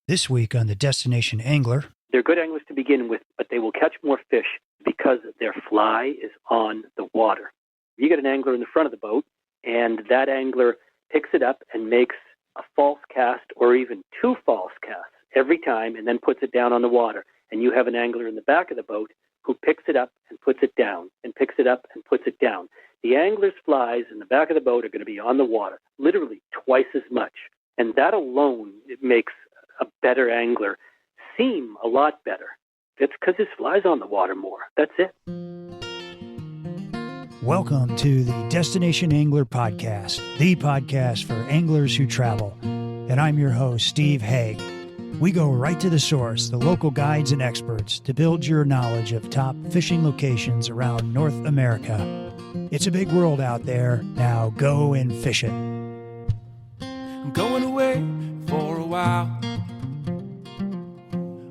This week on the Destination Angler. They're good anglers to begin with, but they will catch more fish because their fly is on the water. You get an angler in the front of the boat, and that angler picks it up and makes a false cast or even two false casts every time and then puts it down on the water. And you have an angler in the back of the boat who picks it up and puts it down and picks it up and puts it down. The angler's flies in the back of the boat are going to be on the water, literally twice as much. And that alone, it makes a better angler seem a lot better. It's because his fly's on the water more. That's it. Welcome to the Destination Angler Podcast, the podcast for anglers who travel. And I'm your host, Steve Haigh. We go right to the source, the local guides and experts, to build your knowledge of top fishing locations around North America. It's a big world out there. Now go and fish it. I'm going away for a while,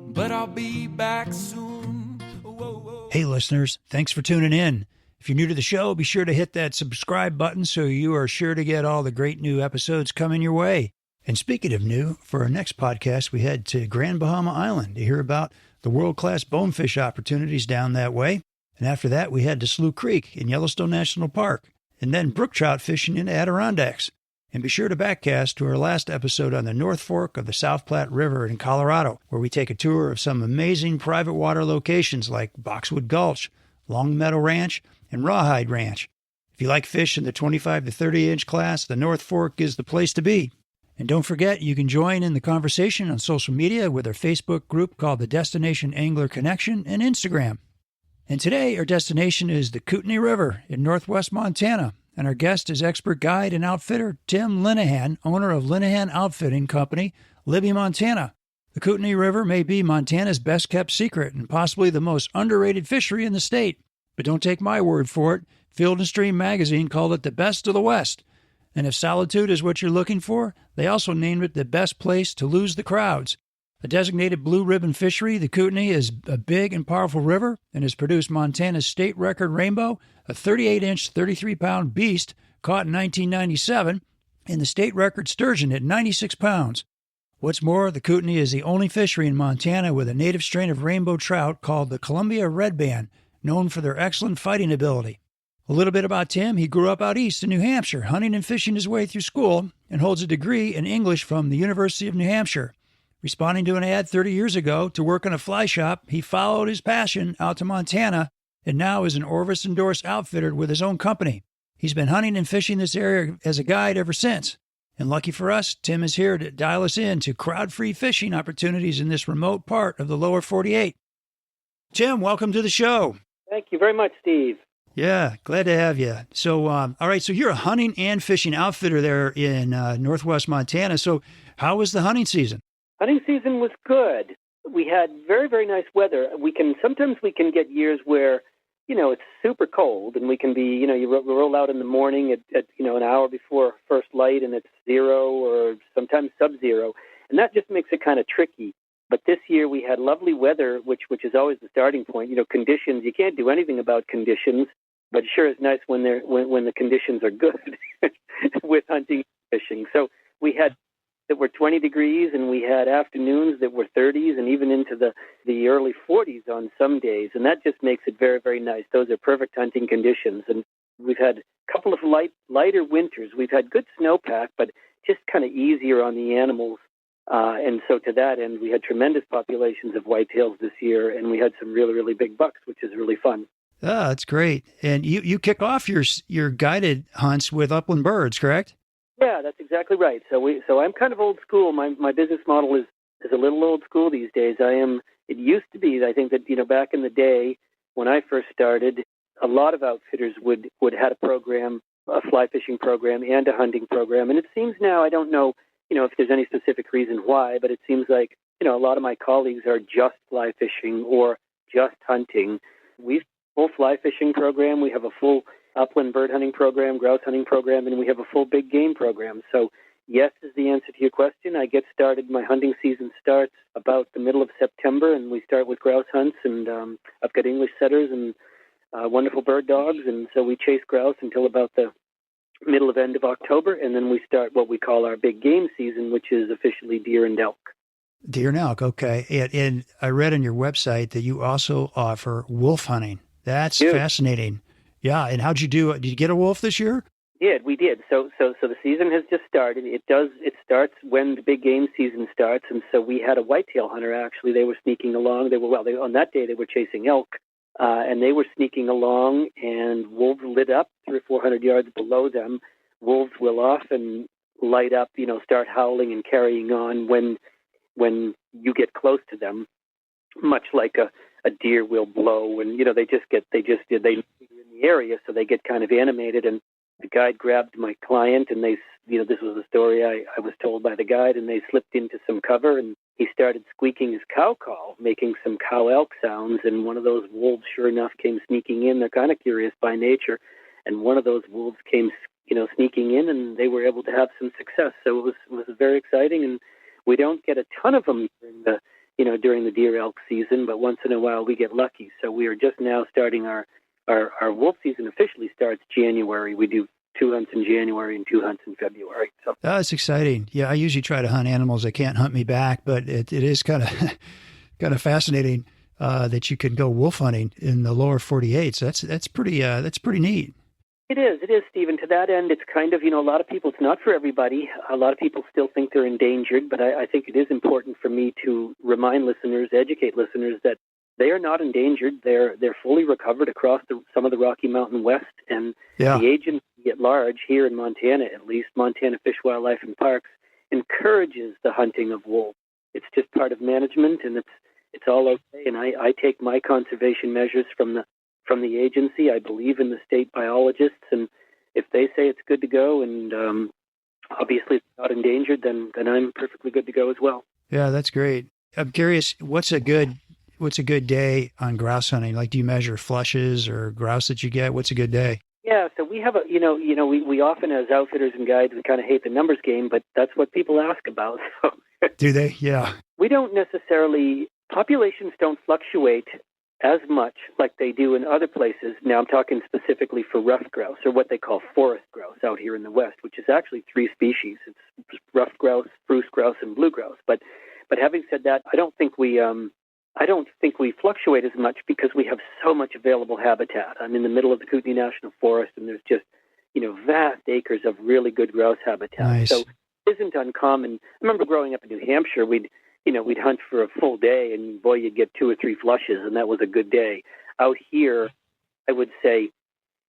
but I'll be back soon. Whoa, whoa. Hey listeners, thanks for tuning in. If you're new to the show, be sure to hit that subscribe button so you are sure to get all the great new episodes coming your way. And speaking of new, for our next podcast, we head to Grand Bahama Island to hear about the world-class bonefish opportunities down that way. And after that, we head to Slough Creek in Yellowstone National Park, and then brook trout fishing in the Adirondacks. And be sure to backcast to our last episode on the North Fork of the South Platte River in Colorado, where we take a tour of some amazing private water locations like Boxwood Gulch, Long Meadow Ranch, and Rawhide Ranch. If you like fish in the 25 to 30-inch class, the North Fork is the place to be. And don't forget, you can join in the conversation on social media with our Facebook group called the Destination Angler Connection and Instagram. And today, our destination is the Kootenai River in northwest Montana. And our guest is expert guide and outfitter Tim Linehan, owner of Linehan Outfitting Company, Libby, Montana. The Kootenai River may be Montana's best-kept secret and possibly the most underrated fishery in the state. But don't take my word for it. Field and Stream Magazine called it the best of the West. And if solitude is what you're looking for, they also named it the best place to lose the crowds. A designated blue ribbon fishery, the Kootenai is a big and powerful river and has produced Montana's state record rainbow, a 38-inch, 33-pound beast caught in 1997, and the state record sturgeon at 96 pounds. What's more, the Kootenai is the only fishery in Montana with a native strain of rainbow trout called the Columbia Red Band, known for their excellent fighting ability. A little bit about Tim. He grew up out east in New Hampshire, hunting and fishing his way through school, and holds a degree in English from the University of New Hampshire. Responding to an ad 30 years ago to work in a fly shop, he followed his passion out to Montana and now is an Orvis-endorsed outfitter with his own company. He's been hunting and fishing this area as a guide ever since. And lucky for us, Tim is here to dial us in to crowd-free fishing opportunities in this remote part of the lower 48. Tim, welcome to the show. Thank you very much, Steve. Yeah, glad to have you. So, all right, so you're a hunting and fishing outfitter there in northwest Montana. So how was the hunting season? Hunting season was good. We had very, very nice weather. Sometimes we can get years where, it's super cold and we can be, you roll out in the morning at an hour before first light and it's 0 or sometimes sub-zero. And that just makes it kind of tricky. But this year we had lovely weather, which is always the starting point. Conditions, you can't do anything about conditions, but it sure is nice when the conditions are good with hunting and fishing. So we had that were 20 degrees, and we had afternoons that were 30s and even into the early 40s on some days, and that just makes it very, very nice. Those are perfect hunting conditions, and we've had a couple of lighter winters. We've had good snowpack, but just kind of easier on the animals, and so to that end, we had tremendous populations of whitetails this year, and we had some really, really big bucks, which is really fun. Ah, that's great. And you kick off your guided hunts with upland birds, correct? Yeah, that's exactly right. So I'm kind of old school. My business model is a little old school these days. It used to be, I think that, back in the day when I first started, a lot of outfitters would had a program, a fly fishing program and a hunting program. And it seems now, I don't know, if there's any specific reason why, but it seems like, a lot of my colleagues are just fly fishing or just hunting. We've full fly fishing program. We have a full upland bird hunting program, grouse hunting program, and we have a full big game program. So yes is the answer to your question. I get started, my hunting season starts about the middle of September, and we start with grouse hunts, and I've got English setters and wonderful bird dogs, and so we chase grouse until about the middle of end of October, and then we start what we call our big game season, which is officially deer and elk. Deer and elk, okay. And I read on your website that you also offer wolf hunting. That's Dude, fascinating. Yeah, and how'd you do it? Did you get a wolf this year? we did. So the season has just started. It starts when the big game season starts, and so we had a whitetail hunter. Actually, they were sneaking along. On that day they were chasing elk, and they were sneaking along, and wolves lit up 300 or 400 yards below them. Wolves will often light up, start howling and carrying on when you get close to them, much like a deer will blow, and they in the area, so they get kind of animated. And the guide grabbed my client, and this was the story I was told by the guide, and they slipped into some cover, and he started squeaking his cow call, making some cow elk sounds, and one of those wolves, sure enough, came sneaking in. They're kind of curious by nature, and one of those wolves came, sneaking in, and they were able to have some success. So it was very exciting, and we don't get a ton of them during the deer elk season, but once in a while we get lucky. So we are just now starting our wolf season. Officially starts January. We do 2 hunts in January and 2 hunts in February. So That's exciting. Yeah, I usually try to hunt animals that can't hunt me back, but it is kind of kind of fascinating that you can go wolf hunting in the lower 48. So that's pretty neat. It is, Stephen. To that end, it's kind of, a lot of people, it's not for everybody. A lot of people still think they're endangered, but I think it is important for me to remind listeners, educate listeners that they are not endangered. They're fully recovered across some of the Rocky Mountain West, and Yeah. the agency at large here in Montana, at least, Montana Fish, Wildlife, and Parks, encourages the hunting of wolves. It's just part of management, and it's all okay. And I take my conservation measures from the agency. I believe in the state biologists, and if they say it's good to go, and obviously it's not endangered, then I'm perfectly good to go as well. Yeah, that's great. I'm curious, what's a good day on grouse hunting? Like, do you measure flushes or grouse that you get? What's a good day? Yeah, so we have we often, as outfitters and guides, we kind of hate the numbers game, but that's what people ask about. So Do they? Yeah. we don't necessarily, populations don't fluctuate as much like they do in other places. Now I'm talking specifically for ruffed grouse, or what they call forest grouse out here in the West, which is actually 3 species. It's ruffed grouse, spruce grouse, and blue grouse. But having said that, I don't think we fluctuate as much because we have so much available habitat. I'm in the middle of the Kootenai National Forest, and there's just vast acres of really good grouse habitat. Nice. So it isn't uncommon. I remember growing up in New Hampshire, we'd hunt for a full day, and boy, you'd get 2 or 3 flushes, and that was a good day. Out here, I would say,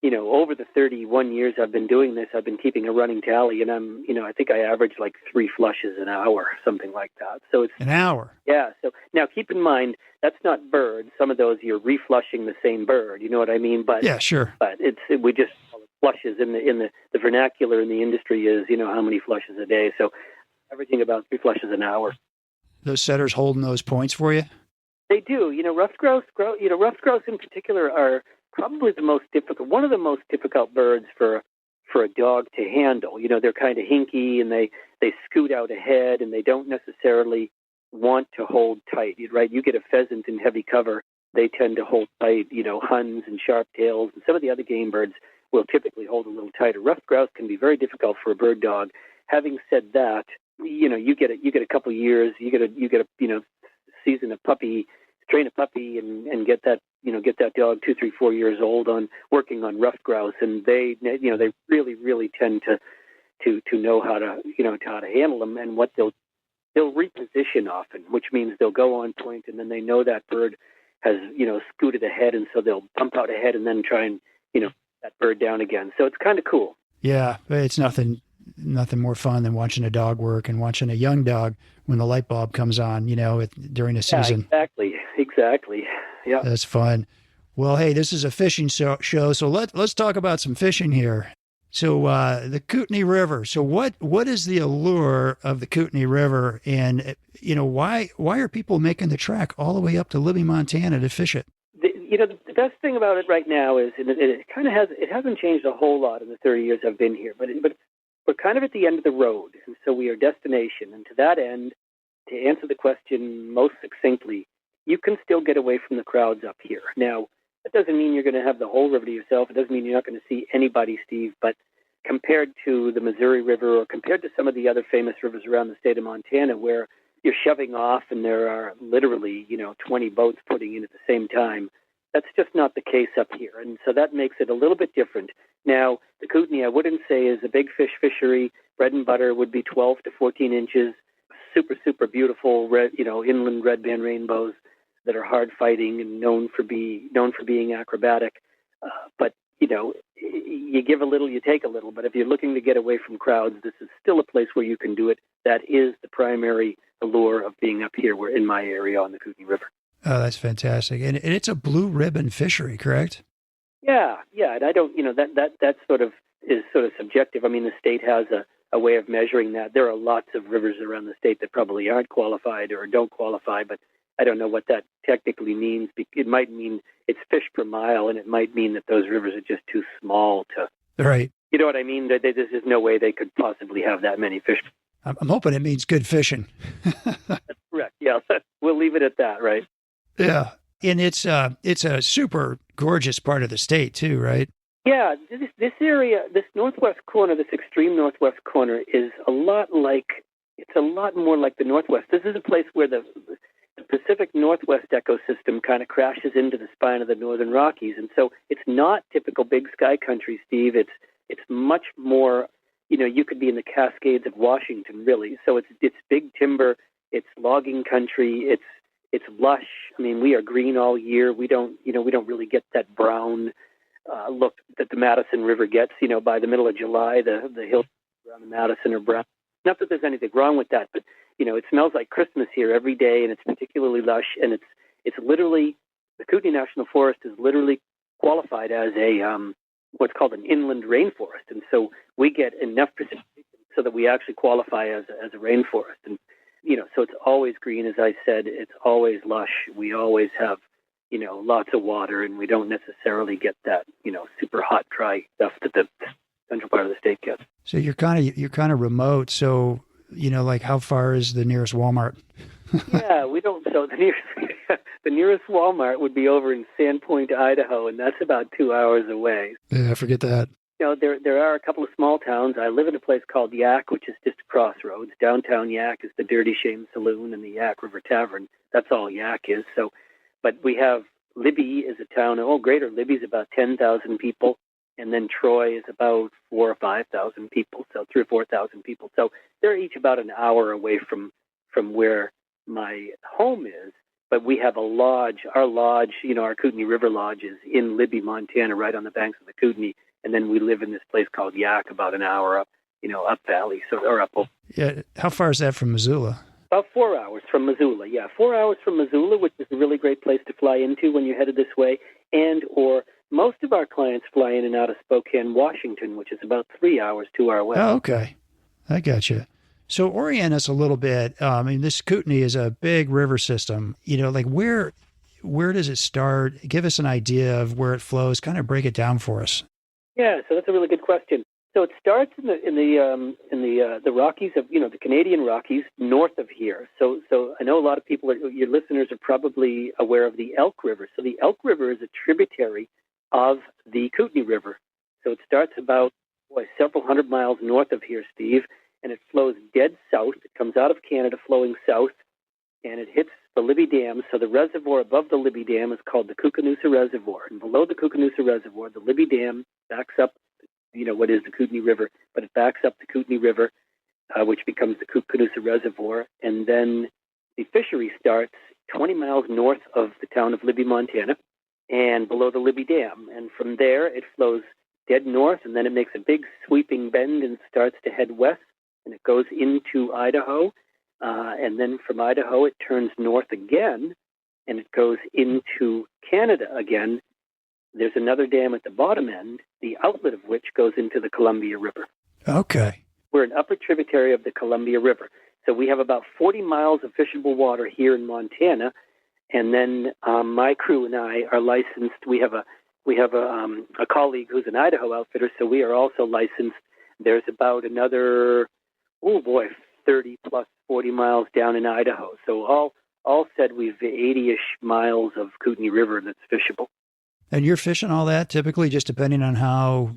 over the 31 years I've been doing this, I've been keeping a running tally, and I think I average like 3 flushes an hour, something like that. So it's An hour. Yeah. So now keep in mind, that's not birds. Some of those you're reflushing the same bird. You know what I mean? But Yeah, sure. But we just call it flushes in the vernacular in the industry is how many flushes a day. So averaging about 3 flushes an hour. Those setters holding those points for you? They do. Ruffed grouse in particular are probably the most difficult. One of the most difficult birds for a dog to handle. They're kind of hinky, and they scoot out ahead, and they don't necessarily want to hold tight. Right? You get a pheasant in heavy cover, they tend to hold tight. Huns and sharp-tails, and some of the other game birds will typically hold a little tighter. Ruffed grouse can be very difficult for a bird dog. Having said that, you get a couple years, you get a season a puppy, train a puppy, and get that dog 2, 3, 4 years old on working on ruffed grouse, and they really tend to know how to handle them. And what they'll reposition often, which means they'll go on point, and then they know that bird has scooted ahead, and so they'll bump out ahead and then try and that bird down again. So it's kind of cool. Yeah, it's nothing more fun than watching a dog work and watching a young dog when the light bulb comes on, during the season. Yeah, exactly. Yeah. That's fun. Well, hey, this is a fishing show, so let's talk about some fishing here. So the Kootenai River. So what is the allure of the Kootenai River, and why are people making the trek all the way up to Libby, Montana to fish it? The best thing about it right now is it hasn't changed a whole lot in the 30 years I've been here, but we're kind of at the end of the road, and so we are destination. And to that end, to answer the question most succinctly, you can still get away from the crowds up here. Now, that doesn't mean you're going to have the whole river to yourself. It doesn't mean you're not going to see anybody, Steve, but compared to the Missouri River or compared to some of the other famous rivers around the state of Montana where you're shoving off and there are literally, 20 boats putting in at the same time. That's just not the case up here. And so that makes it a little bit different. Now, the Kootenai, I wouldn't say is a big fish fishery. Bread and butter would be 12 to 14 inches. Super, super beautiful inland red band rainbows that are hard fighting and known for being acrobatic. But you give a little, you take a little. But if you're looking to get away from crowds, this is still a place where you can do it. That is the primary allure of being up here. We're in my area on the Kootenai River. Oh, that's fantastic. And it's a blue ribbon fishery, correct? Yeah. And I don't, that sort of is sort of subjective. I mean, the state has a way of measuring that. There are lots of rivers around the state that probably aren't qualified or don't qualify, but I don't know what that technically means. It might mean it's fish per mile, and it might mean that those rivers are just too small to. Right. You know what I mean? There's just no way they could possibly have that many fish. I'm hoping it means good fishing. That's correct. Yeah, we'll leave it at that, right? Yeah, and it's a super gorgeous part of the state too, right? Yeah, this area, this northwest corner, this extreme northwest corner, is a lot more like the Northwest. This is a place where the Pacific Northwest ecosystem kind of crashes into the spine of the Northern Rockies, and so it's not typical big sky country, Steve. It's much more. You could be in the Cascades of Washington, really. So it's big timber, it's logging country, it's lush. I mean, we are green all year. We don't really get that brown look that the Madison River gets. By the middle of July, the hills around the Madison are brown. Not that there's anything wrong with that, but it smells like Christmas here every day, and it's particularly lush. And it's literally, the Kootenai National Forest is literally qualified as a what's called an inland rainforest, and so we get enough precipitation so that we actually qualify as a rainforest. And so it's always green, as I said. It's always lush. We always have lots of water, and we don't necessarily get that super hot, dry stuff that the central part of the state gets. So you're kind of remote. So like how far is the nearest Walmart? Yeah, we don't. So the nearest Walmart would be over in Sandpoint, Idaho, and that's about 2 hours away. Yeah, forget that. There are a couple of small towns. I live in a place called Yak, which is just a crossroads. Downtown Yak is the Dirty Shame Saloon and the Yak River Tavern. That's all Yak is. So, but we have Libby is a town. Greater Libby's about 10,000 people, and then Troy is about 4,000 or 5,000 people. So 3,000 or 4,000 people. So they're each about an hour away from where my home is. But we have a lodge. Our lodge, our Kootenai River Lodge, is in Libby, Montana, right on the banks of the Kootenai. And then we live in this place called Yak, about an hour up, up valley, or up. Yeah. How far is that from Missoula? About 4 hours from Missoula. Yeah, 4 hours from Missoula, which is a really great place to fly into when you're headed this way. Or most of our clients fly in and out of Spokane, Washington, which is about 3 hours, 2 hour west. Oh, okay. I got you. So orient us a little bit. This Kootenai is a big river system. Like where does it start? Give us an idea of where it flows. Kind of break it down for us. Yeah, so that's a really good question. So it starts in the Rockies of the Canadian Rockies north of here. So I know a lot of people, your listeners, are probably aware of the Elk River. So the Elk River is a tributary of the Kootenai River. So it starts about several hundred miles north of here, Steve, and it flows dead south. It comes out of Canada, flowing south, and it hits the Libby Dam. So the reservoir above the Libby Dam is called the Kootenai Reservoir, and below the Kootenai Reservoir, the Libby Dam backs up, what is the Kootenai River, but it backs up the Kootenai River, which becomes the Kootenai Reservoir, and then the fishery starts 20 miles north of the town of Libby, Montana, and below the Libby Dam. And from there, it flows dead north, and then it makes a big sweeping bend and starts to head west, and it goes into Idaho. And then from Idaho, it turns north again, and it goes into Canada again. There's another dam at the bottom end, the outlet of which goes into the Columbia River. Okay. We're an upper tributary of the Columbia River. So we have about 40 miles of fishable water here in Montana, and then my crew and I are licensed. We have a colleague who's an Idaho outfitter, so we are also licensed. There's about another, 30 plus 40 miles down in Idaho. So all said, we've 80-ish miles of Kootenai River that's fishable. And you're fishing all that typically, just depending on how,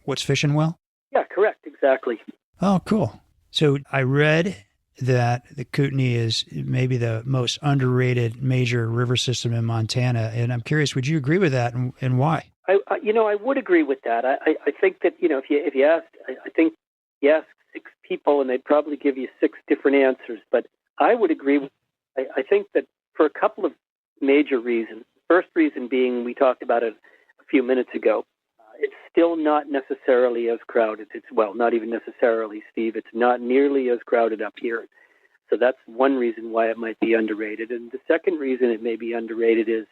what's fishing well? Yeah, correct. Exactly. Oh, cool. So I read that the Kootenai is maybe the most underrated major river system in Montana. And I'm curious, would you agree with that, and why? I would agree with that. I think that, if you asked, I think you ask 6 people and they'd probably give you 6 different answers. But I would agree with, I think that for a couple of major reasons. First reason being, we talked about it a few minutes ago. It's still not necessarily as crowded. Not even necessarily, Steve. It's not nearly as crowded up here. So that's one reason why it might be underrated. And the second reason it may be underrated is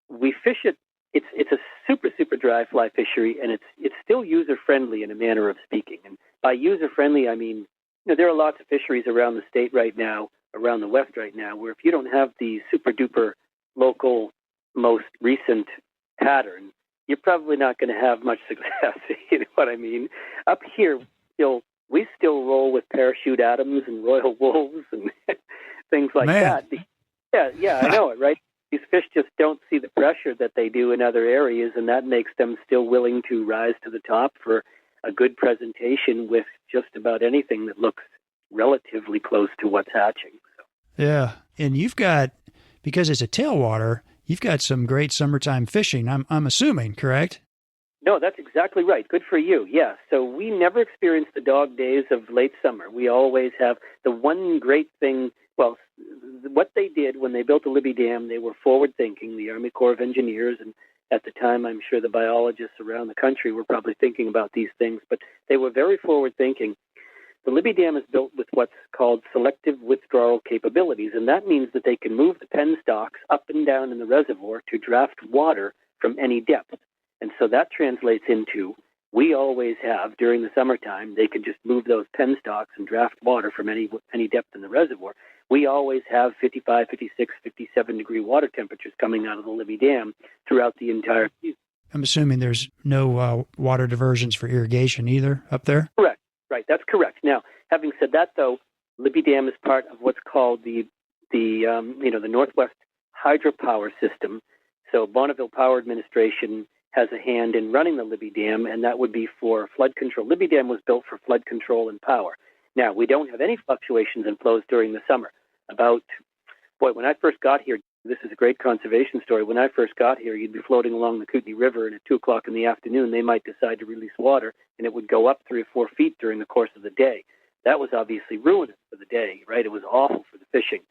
we fish it. It's a super, super dry fly fishery, and it's still user-friendly in a manner of speaking. And by user-friendly, I mean, there are lots of fisheries around the state right now, around the West right now, where if you don't have the super-duper local, most recent pattern, you're probably not going to have much success. You know what I mean? Up here, we still roll with parachute Adams and royal wolves and things like that. Yeah, I know it, right? These fish just don't see the pressure that they do in other areas, and that makes them still willing to rise to the top for a good presentation with just about anything that looks relatively close to what's hatching. So. Yeah, and you've got, because it's a tailwater, you've got some great summertime fishing, I'm assuming, correct? No, that's exactly right. Good for you. Yeah. So we never experience the dog days of late summer. We always have the one great thing. Well, what they did when they built the Libby Dam, they were forward-thinking, the Army Corps of Engineers, and at the time, I'm sure the biologists around the country were probably thinking about these things, but they were very forward-thinking. The Libby Dam is built with what's called selective withdrawal capabilities, and that means that they can move the penstocks up and down in the reservoir to draft water from any depth. And so that translates into, we always have, during the summertime, they can just move those penstocks and draft water from any depth in the reservoir. We always have 55, 56, 57-degree water temperatures coming out of the Libby Dam throughout the entire season. I'm assuming there's no water diversions for irrigation either up there? Correct. Right, that's correct. Now, having said that, though, Libby Dam is part of what's called the Northwest Hydropower System. So Bonneville Power Administration has a hand in running the Libby Dam, and that would be for flood control. Libby Dam was built for flood control and power. Now, we don't have any fluctuations in flows during the summer. When I first got here, this is a great conservation story. When I first got here, you'd be floating along the Kootenai River, and at 2 o'clock in the afternoon, they might decide to release water, and it would go up 3 or 4 feet during the course of the day. That was obviously ruinous for the day, right? It was awful for the fishing.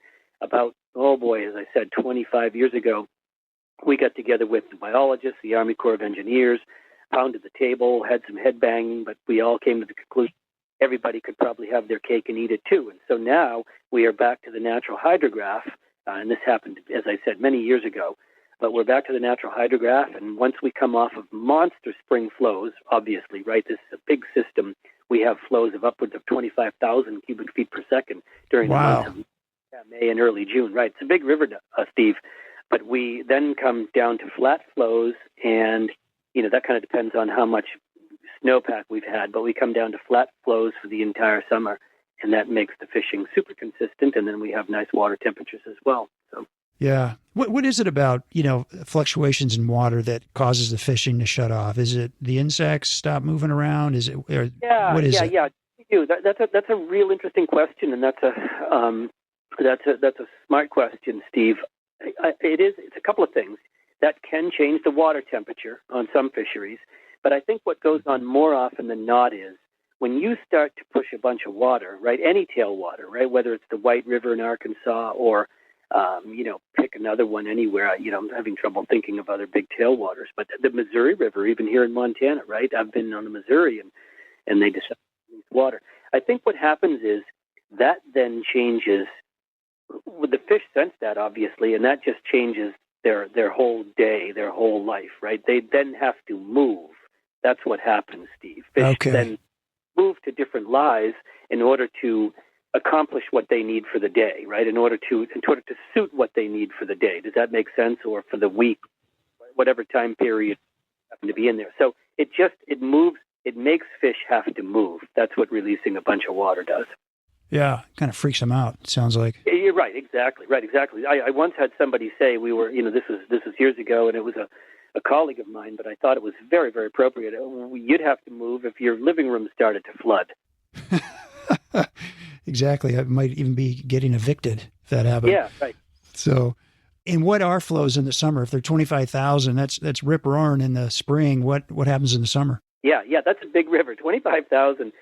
As I said, 25 years ago, we got together with the biologists, the Army Corps of Engineers, pounded the table, had some headbanging, but we all came to the conclusion everybody could probably have their cake and eat it too. And so now we are back to the natural hydrograph, and this happened, as I said, many years ago, but we're back to the natural hydrograph, and once we come off of monster spring flows, obviously, right, this is a big system, we have flows of upwards of 25,000 cubic feet per second during the months of May and early June, right? It's a big river, Steve, but we then come down to flat flows, and, that kind of depends on how much snowpack we've had, but we come down to flat flows for the entire summer, and that makes the fishing super consistent, and then we have nice water temperatures as well. So, yeah. What is it about, fluctuations in water that causes the fishing to shut off? Is it the insects stop moving around? Is it, or what is it? Yeah. That's a real interesting question, and that's a smart question, Steve. It's a couple of things that can change the water temperature on some fisheries, but I think what goes on more often than not is when you start to push a bunch of water, right, any tailwater, right, whether it's the White River in Arkansas or, pick another one anywhere. I'm having trouble thinking of other big tailwaters, but the Missouri River, even here in Montana, right, I've been on the Missouri and they decide to use water. I think what happens is that then changes, the fish sense that obviously, and that just changes their whole day, their whole life, right? They then have to move. That's what happens, Steve. Fish then move to different lies in order to accomplish what they need for the day, right? In order to suit what they need for the day. Does that make sense? Or for the week, whatever time period happen to be in there. So it moves. It makes fish have to move. That's what releasing a bunch of water does. Yeah, kind of freaks them out, it sounds like. You're right, exactly. I once had somebody say, this was years ago, and it was a colleague of mine, but I thought it was very, very appropriate. You'd have to move if your living room started to flood. exactly. I might even be getting evicted if that happened. Yeah, right. So, and what are flows in the summer? If they're 25,000, that's rip roaring in the spring. What happens in the summer? Yeah, that's a big river. 25,000.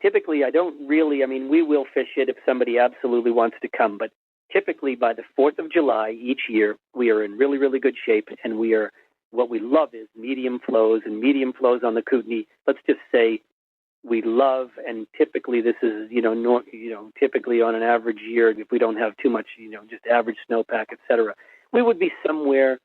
Typically we will fish it if somebody absolutely wants to come, but typically by the 4th of July each year, we are in really, really good shape, and what we love is medium flows on the Kootenai. Let's just say we love, and typically this is, typically on an average year, if we don't have too much, just average snowpack, et cetera, we would be somewhere,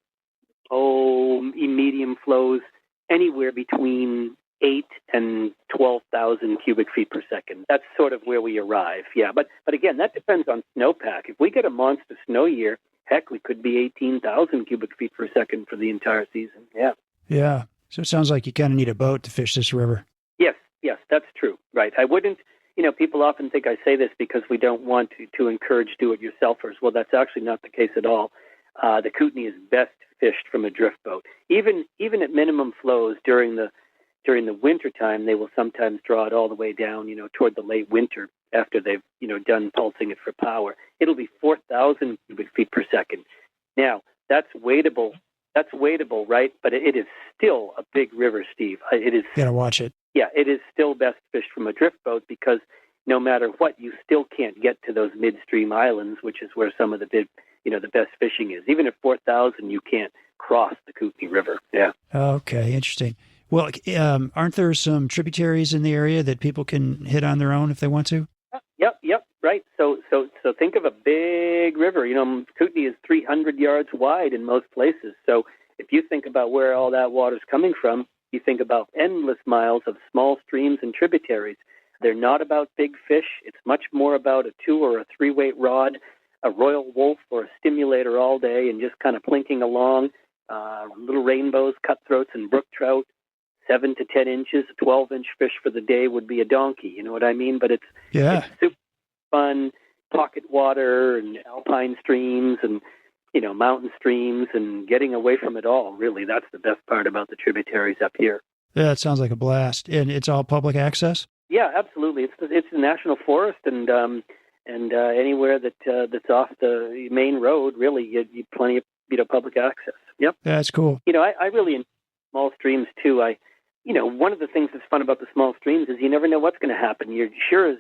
in medium flows, anywhere between 8 and 12,000 cubic feet per second. That's sort of where we arrive. Yeah, but again, that depends on snowpack. If we get a monster snow year, heck, we could be 18,000 cubic feet per second for the entire season. Yeah. Yeah. So it sounds like you kind of need a boat to fish this river. Yes, that's true. Right. I wouldn't, people often think I say this because we don't want to encourage do-it-yourselfers. Well, that's actually not the case at all. The Kootenai is best fished from a drift boat. Even at minimum flows during the winter time, they will sometimes draw it all the way down, toward the late winter after they've, done pulsing it for power. It'll be 4,000 cubic feet per second. Now, that's wadeable, right? But it is still a big river, Steve. It is. You gotta watch it. Yeah, it is still best fished from a drift boat because no matter what, you still can't get to those midstream islands, which is where some of the big, the best fishing is. Even at 4,000, you can't cross the Kootenai River. Yeah. Okay, interesting. Well, aren't there some tributaries in the area that people can hit on their own if they want to? Yep, right. So think of a big river. Kootenai is 300 yards wide in most places. So if you think about where all that water's coming from, you think about endless miles of small streams and tributaries. They're not about big fish. It's much more about a 2 or a 3-weight rod, a royal wolf or a stimulator all day, and just kind of plinking along. Little rainbows, cutthroats, and brook trout. 7 to 10 inches, a 12-inch fish for the day would be a donkey. You know what I mean? But it's super fun, pocket water and alpine streams and, mountain streams and getting away from it all. Really, that's the best part about the tributaries up here. Yeah, it sounds like a blast. And it's all public access? Yeah, absolutely. It's the national forest, and anywhere that's off the main road, really, you plenty of public access. Yep. That's cool. I really enjoy small streams too. One of the things that's fun about the small streams is you never know what's going to happen. You're sure as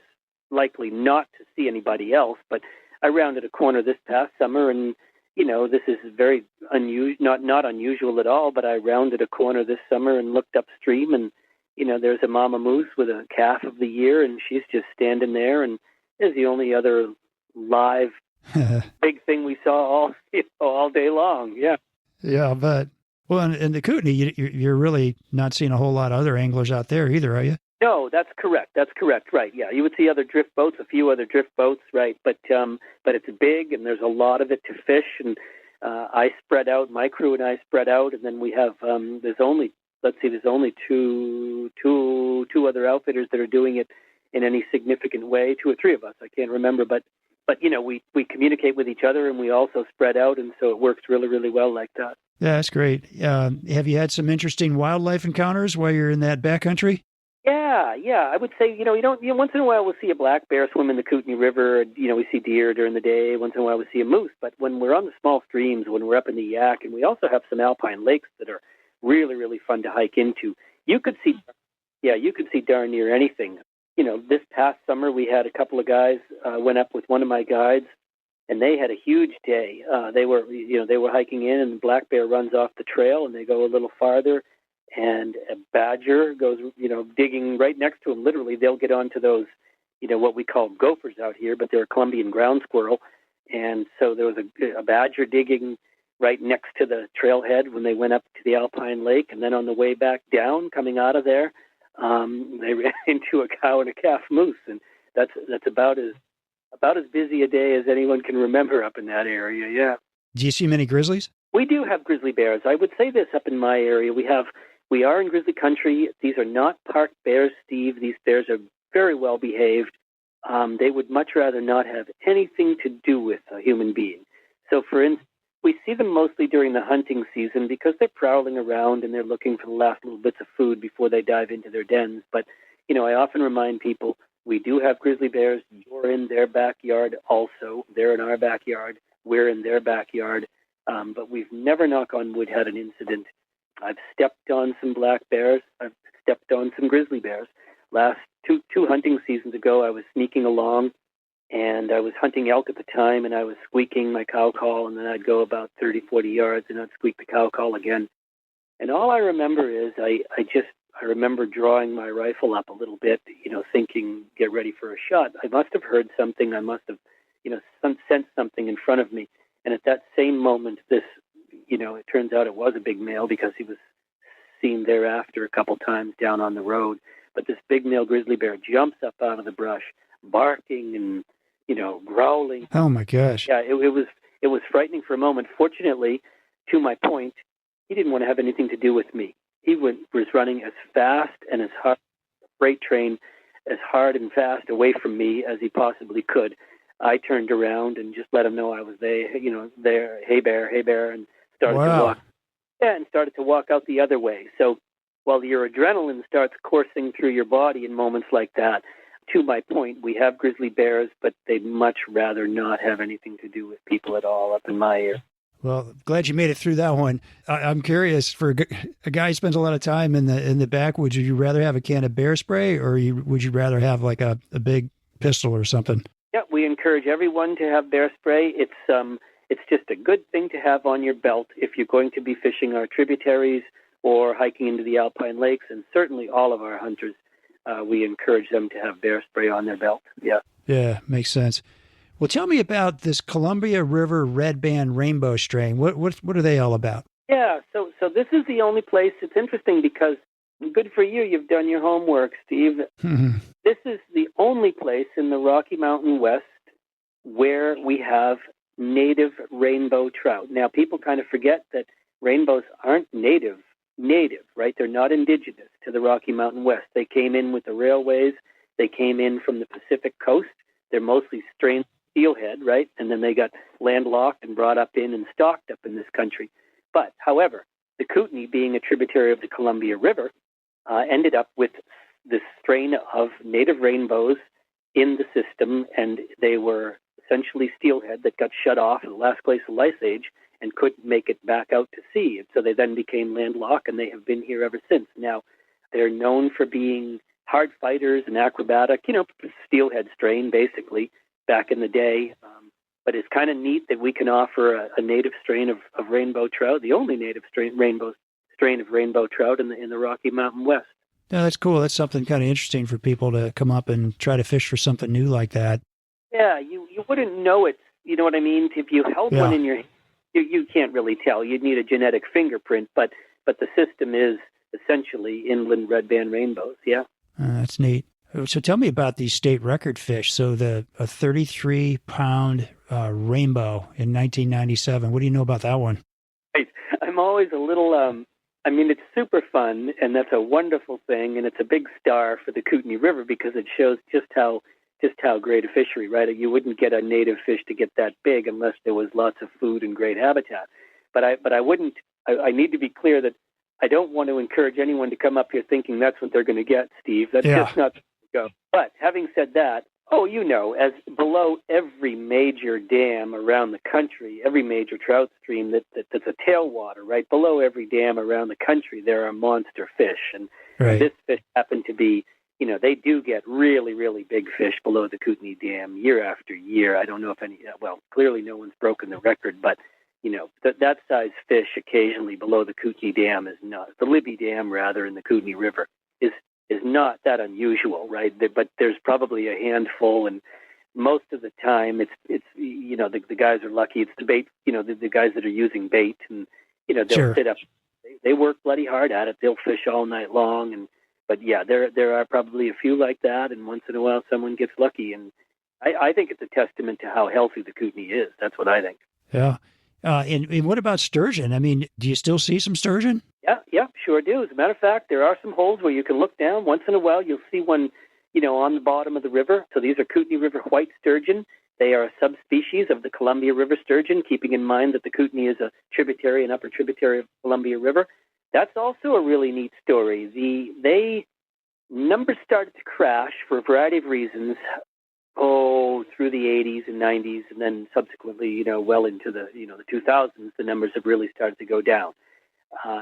likely not to see anybody else, but I rounded a corner this past summer, and this is very unusual, not unusual at all, but I rounded a corner this summer and looked upstream, and there's a mama moose with a calf of the year, and she's just standing there, and is the only other live big thing we saw all day long. Yeah. Yeah, but well, in the Kootenai, you're really not seeing a whole lot of other anglers out there either, are you? No, that's correct. Right. Yeah, you would see other drift boats, a few other drift boats, right? But it's big, and there's a lot of it to fish. And I spread out. My crew and I spread out, and then we have there's only two other outfitters that are doing it in any significant way. 2 or 3 of us, I can't remember, but we communicate with each other, and we also spread out, and so it works really, really well like that. Yeah, that's great. Have you had some interesting wildlife encounters while you're in that backcountry? Yeah. I would say, once in a while we'll see a black bear swim in the Kootenai River. We see deer during the day. Once in a while we see a moose. But when we're on the small streams, when we're up in the Yak, and we also have some alpine lakes that are really, really fun to hike into, you could see darn near anything. This past summer we had a couple of guys went up with one of my guides, and they had a huge day. They were hiking in, and the black bear runs off the trail, and they go a little farther, and a badger goes, digging right next to them. Literally, they'll get onto those, what we call gophers out here, but they're a Columbian ground squirrel. And so there was a badger digging right next to the trailhead when they went up to the alpine lake, and then on the way back down, coming out of there, they ran into a cow and a calf moose, and that's about as busy a day as anyone can remember up in that area. Yeah. Do you see many grizzlies? We do have grizzly bears. I would say this up in my area. We are in grizzly country. These are not park bears, Steve. These bears are very well behaved. They would much rather not have anything to do with a human being. So, for instance, we see them mostly during the hunting season because they're prowling around and they're looking for the last little bits of food before they dive into their dens. But, I often remind people, We do have grizzly bears. You're in their backyard also. They're in our backyard. We're in their backyard. But we've never, knock on wood, had an incident. I've stepped on some black bears. I've stepped on some grizzly bears. Last two hunting seasons ago, I was sneaking along, and I was hunting elk at the time, and I was squeaking my cow call, and then I'd go about 30, 40 yards, and I'd squeak the cow call again. And all I remember is I remember drawing my rifle up a little bit, thinking, get ready for a shot. I must have heard something. I must have, sensed something in front of me. And at that same moment, this, it turns out it was a big male because he was seen thereafter a couple times down on the road. But this big male grizzly bear jumps up out of the brush, barking and, growling. Oh my gosh. Yeah, it was frightening for a moment. Fortunately, to my point, he didn't want to have anything to do with me. He was running as fast and as hard, a freight train, as hard and fast away from me as he possibly could. I turned around and just let him know I was there, there, hey bear, and started to walk. Yeah, and started to walk out the other way. So while your adrenaline starts coursing through your body in moments like that, to my point, we have grizzly bears, but they'd much rather not have anything to do with people at all up in my ear. Well, glad you made it through that one. I'm curious, for a guy who spends a lot of time in the backwoods, would you rather have a can of bear spray, or would you rather have like a big pistol or something? Yeah, we encourage everyone to have bear spray. It's just a good thing to have on your belt if you're going to be fishing our tributaries or hiking into the alpine lakes, and certainly all of our hunters, we encourage them to have bear spray on their belt. Yeah. Yeah, makes sense. Well, tell me about this Columbia River red band rainbow strain. What are they all about? Yeah, so this is the only place. It's interesting because, good for you, you've done your homework, Steve. This is the only place in the Rocky Mountain West where we have native rainbow trout. Now, people kind of forget that rainbows aren't native, right? They're not indigenous to the Rocky Mountain West. They came in with the railways. They came in from the Pacific coast. They're mostly strains steelhead, right? And then they got landlocked and brought up in and stocked up in this country. But, however, the Kootenai, being a tributary of the Columbia River, ended up with this strain of native rainbows in the system, and they were essentially steelhead that got shut off in the last glacial ice age and couldn't make it back out to sea. And so they then became landlocked, and they have been here ever since. Now, they're known for being hard fighters and acrobatic, steelhead strain, basically, back in the day. But it's kind of neat that we can offer a native strain of rainbow trout, the only native strain of rainbow trout in the Rocky Mountain West. No, that's cool. That's something kind of interesting for people to come up and try to fish for something new like that. Yeah, you wouldn't know it. You know what I mean? If you held one in your hand, you can't really tell. You'd need a genetic fingerprint, but the system is essentially inland red band rainbows, yeah. That's neat. So tell me about these state record fish. So a 33-pound rainbow in 1997. What do you know about that one? I'm always a little, it's super fun, and that's a wonderful thing, and it's a big star for the Kootenai River because it shows just how great a fishery, right? You wouldn't get a native fish to get that big unless there was lots of food and great habitat. But I need to be clear that I don't want to encourage anyone to come up here thinking that's what they're going to get, Steve. That's just not the way to go. But having said that, as below every major dam around the country, every major trout stream that's a tailwater, right? Below every dam around the country, there are monster fish. And this fish happened to be, they do get really, really big fish below the Kootenai Dam year after year. I don't know if clearly no one's broken the record, but that size fish occasionally below the Kootenai Dam is not, the Libby Dam rather, in the Kootenai River is not that unusual, right? But there's probably a handful, and most of the time it's the guys are lucky. It's the bait, the guys that are using bait, and they'll sit up. They work bloody hard at it. They'll fish all night long, but there are probably a few like that, and once in a while someone gets lucky, and I think it's a testament to how healthy the Kootenai is. That's what I think. Yeah. And what about sturgeon? Do you still see some sturgeon? Yeah, sure do. As a matter of fact, there are some holes where you can look down. Once in a while, you'll see one, on the bottom of the river. So these are Kootenai River white sturgeon. They are a subspecies of the Columbia River sturgeon, keeping in mind that the Kootenai is a tributary, an upper tributary of the Columbia River. That's also a really neat story. numbers started to crash for a variety of reasons. Through the 80s and 90s, and then subsequently, well into the 2000s, the numbers have really started to go down.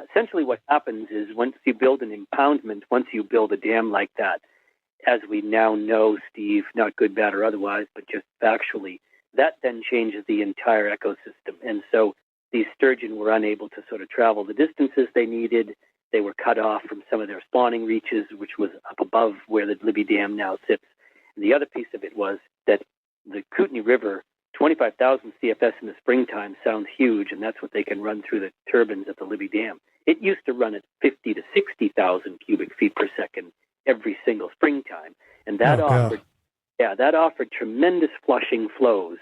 Essentially what happens is once you build an impoundment, once you build a dam like that, as we now know, Steve, not good, bad, or otherwise, but just factually, that then changes the entire ecosystem. And so these sturgeon were unable to sort of travel the distances they needed. They were cut off from some of their spawning reaches, which was up above where the Libby Dam now sits. And the other piece of it was that the Kootenai River, 25,000 CFS in the springtime sounds huge, and that's what they can run through the turbines at the Libby Dam. It used to run at 50 to 60,000 cubic feet per second every single springtime, and that offered tremendous flushing flows,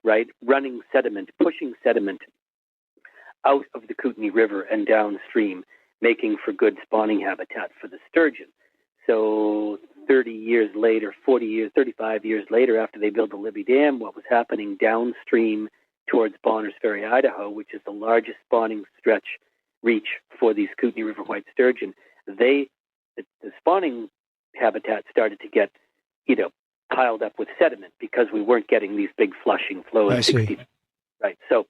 right? Running sediment, pushing sediment out of the Kootenai River and downstream, making for good spawning habitat for the sturgeon. So 30 years later, 40 years, 35 years later, after they built the Libby Dam, what was happening downstream towards Bonners Ferry, Idaho, which is the largest spawning reach for these Kootenai River white sturgeon, the spawning habitat started to get, piled up with sediment because we weren't getting these big flushing flows. I see. Right. So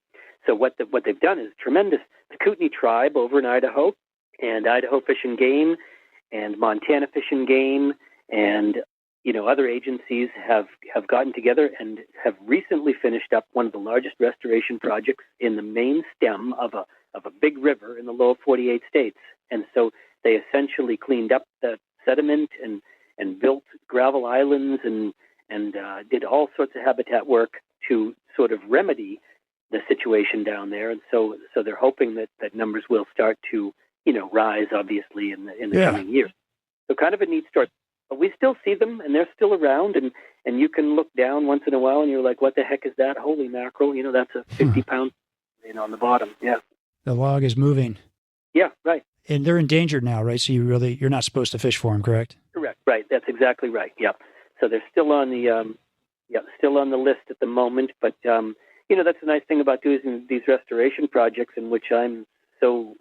what they've done is tremendous. The Kootenai tribe over in Idaho and Idaho Fish and Game and Montana Fish and Game and other agencies have gotten together and have recently finished up one of the largest restoration projects in the main stem of a big river in the lower 48 states. And so they essentially cleaned up the sediment and built gravel islands and did all sorts of habitat work to sort of remedy the situation down there. And so they're hoping that numbers will start to rise, obviously, in the coming years. So kind of a neat story. But we still see them, and they're still around, and you can look down once in a while, and you're like, what the heck is that? Holy mackerel, that's a 50-pound on the bottom. Yeah. The log is moving. Yeah, right. And they're endangered now, right? So you're not supposed to fish for them, correct? Correct. Right. That's exactly right. Yeah. So they're still on the list at the moment. But that's the nice thing about doing these restoration projects, in which I'm so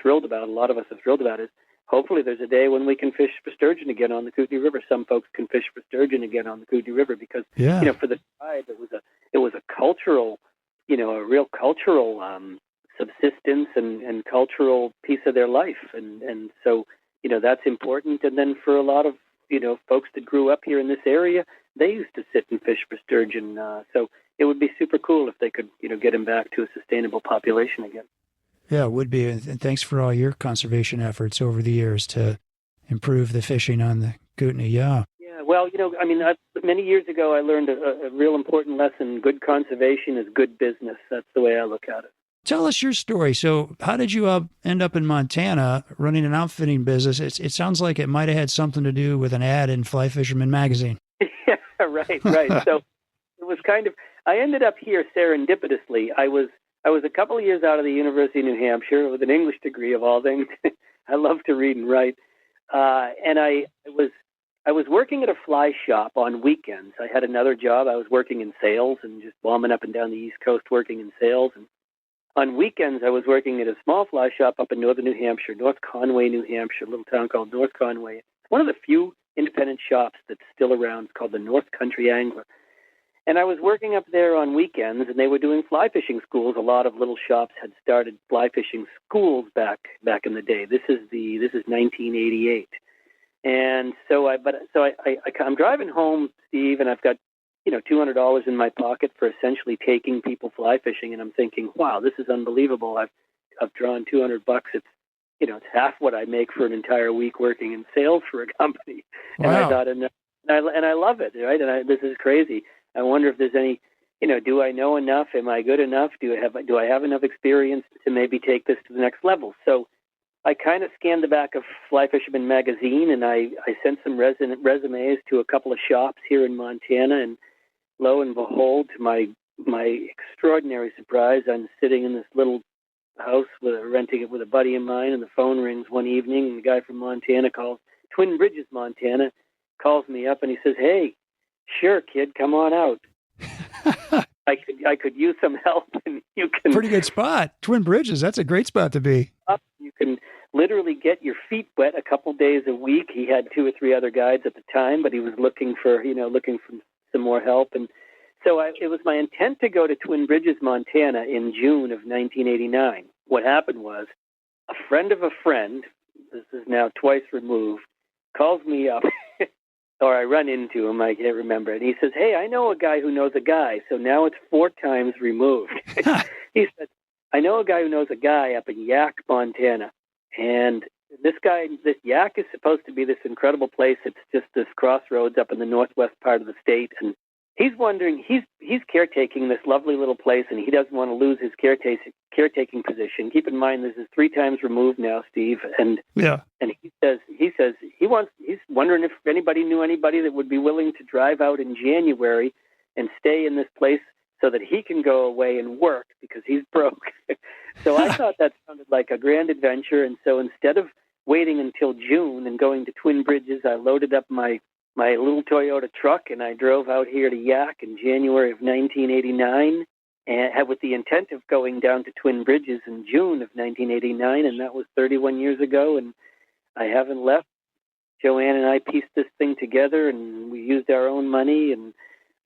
thrilled about. A lot of us are thrilled about is hopefully there's a day when we can fish for sturgeon again on the Kootenai River. Some folks can fish for sturgeon again on the Kootenai River because for the tribe it was a cultural, a real cultural subsistence and cultural piece of their life, and so that's important. And then for a lot of folks that grew up here in this area, they used to sit and fish for sturgeon. So it would be super cool if they could get them back to a sustainable population again. Yeah, it would be. And thanks for all your conservation efforts over the years to improve the fishing on the Kootenai. Yeah. Yeah. Well, many years ago, I learned a real important lesson. Good conservation is good business. That's the way I look at it. Tell us your story. So how did you end up in Montana running an outfitting business? It sounds like it might have had something to do with an ad in Fly Fisherman Magazine. Yeah, right. So it was I ended up here serendipitously. I was a couple of years out of the University of New Hampshire with an English degree of all things. I love to read and write. And I was working at a fly shop on weekends. I had another job. I was working in sales and just bombing up and down the East Coast working in sales. And on weekends, I was working at a small fly shop up in northern New Hampshire, North Conway, New Hampshire, a little town called North Conway. It's one of the few independent shops that's still around. It's called the North Country Angler. And I was working up there on weekends, and they were doing fly fishing schools. A lot of little shops had started fly fishing schools back in the day. This is 1988, and I'm driving home, Steve, and I've got $200 in my pocket for essentially taking people fly fishing, and I'm thinking, wow, this is unbelievable. I've drawn $200. It's half what I make for an entire week working in sales for a company. Wow. And I thought, and I love it, right? And this is crazy. I wonder if there's any, do I know enough? Am I good enough? Do I have enough experience to maybe take this to the next level? So I kind of scanned the back of Fly Fisherman Magazine, and I sent some resumes to a couple of shops here in Montana, and lo and behold, to my extraordinary surprise, I'm sitting in this little house renting it with a buddy of mine, and the phone rings one evening, and the guy from Montana Twin Bridges, Montana, calls me up, and he says, "Hey, sure, kid, come on out." I could use some help, and you can. Pretty good spot, Twin Bridges. That's a great spot to be. You can literally get your feet wet a couple days a week. He had 2 or 3 other guides at the time, but he was looking for some more help. And so it was my intent to go to Twin Bridges, Montana in June of 1989. What happened was a friend of a friend, this is now twice removed, calls me up, or I run into him, I can't remember, and he says, hey, I know a guy who knows a guy. So now it's 4 times removed. He said, I know a guy who knows a guy up in Yaak, Montana. And this Yaak is supposed to be this incredible place. It's just this crossroads up in the northwest part of the state. And he's wondering, he's caretaking this lovely little place, and he doesn't want to lose his caretaking position. Keep in mind, this is 3 times removed now, Steve. And he's wondering if anybody knew anybody that would be willing to drive out in January and stay in this place so that he can go away and work because he's broke. So I thought that sounded like a grand adventure. And so instead of waiting until June and going to Twin Bridges, I loaded up my little Toyota truck and I drove out here to Yaak in January of 1989, and with the intent of going down to Twin Bridges in June of 1989, and that was 31 years ago, and I haven't left. Joanne and I pieced this thing together, and we used our own money and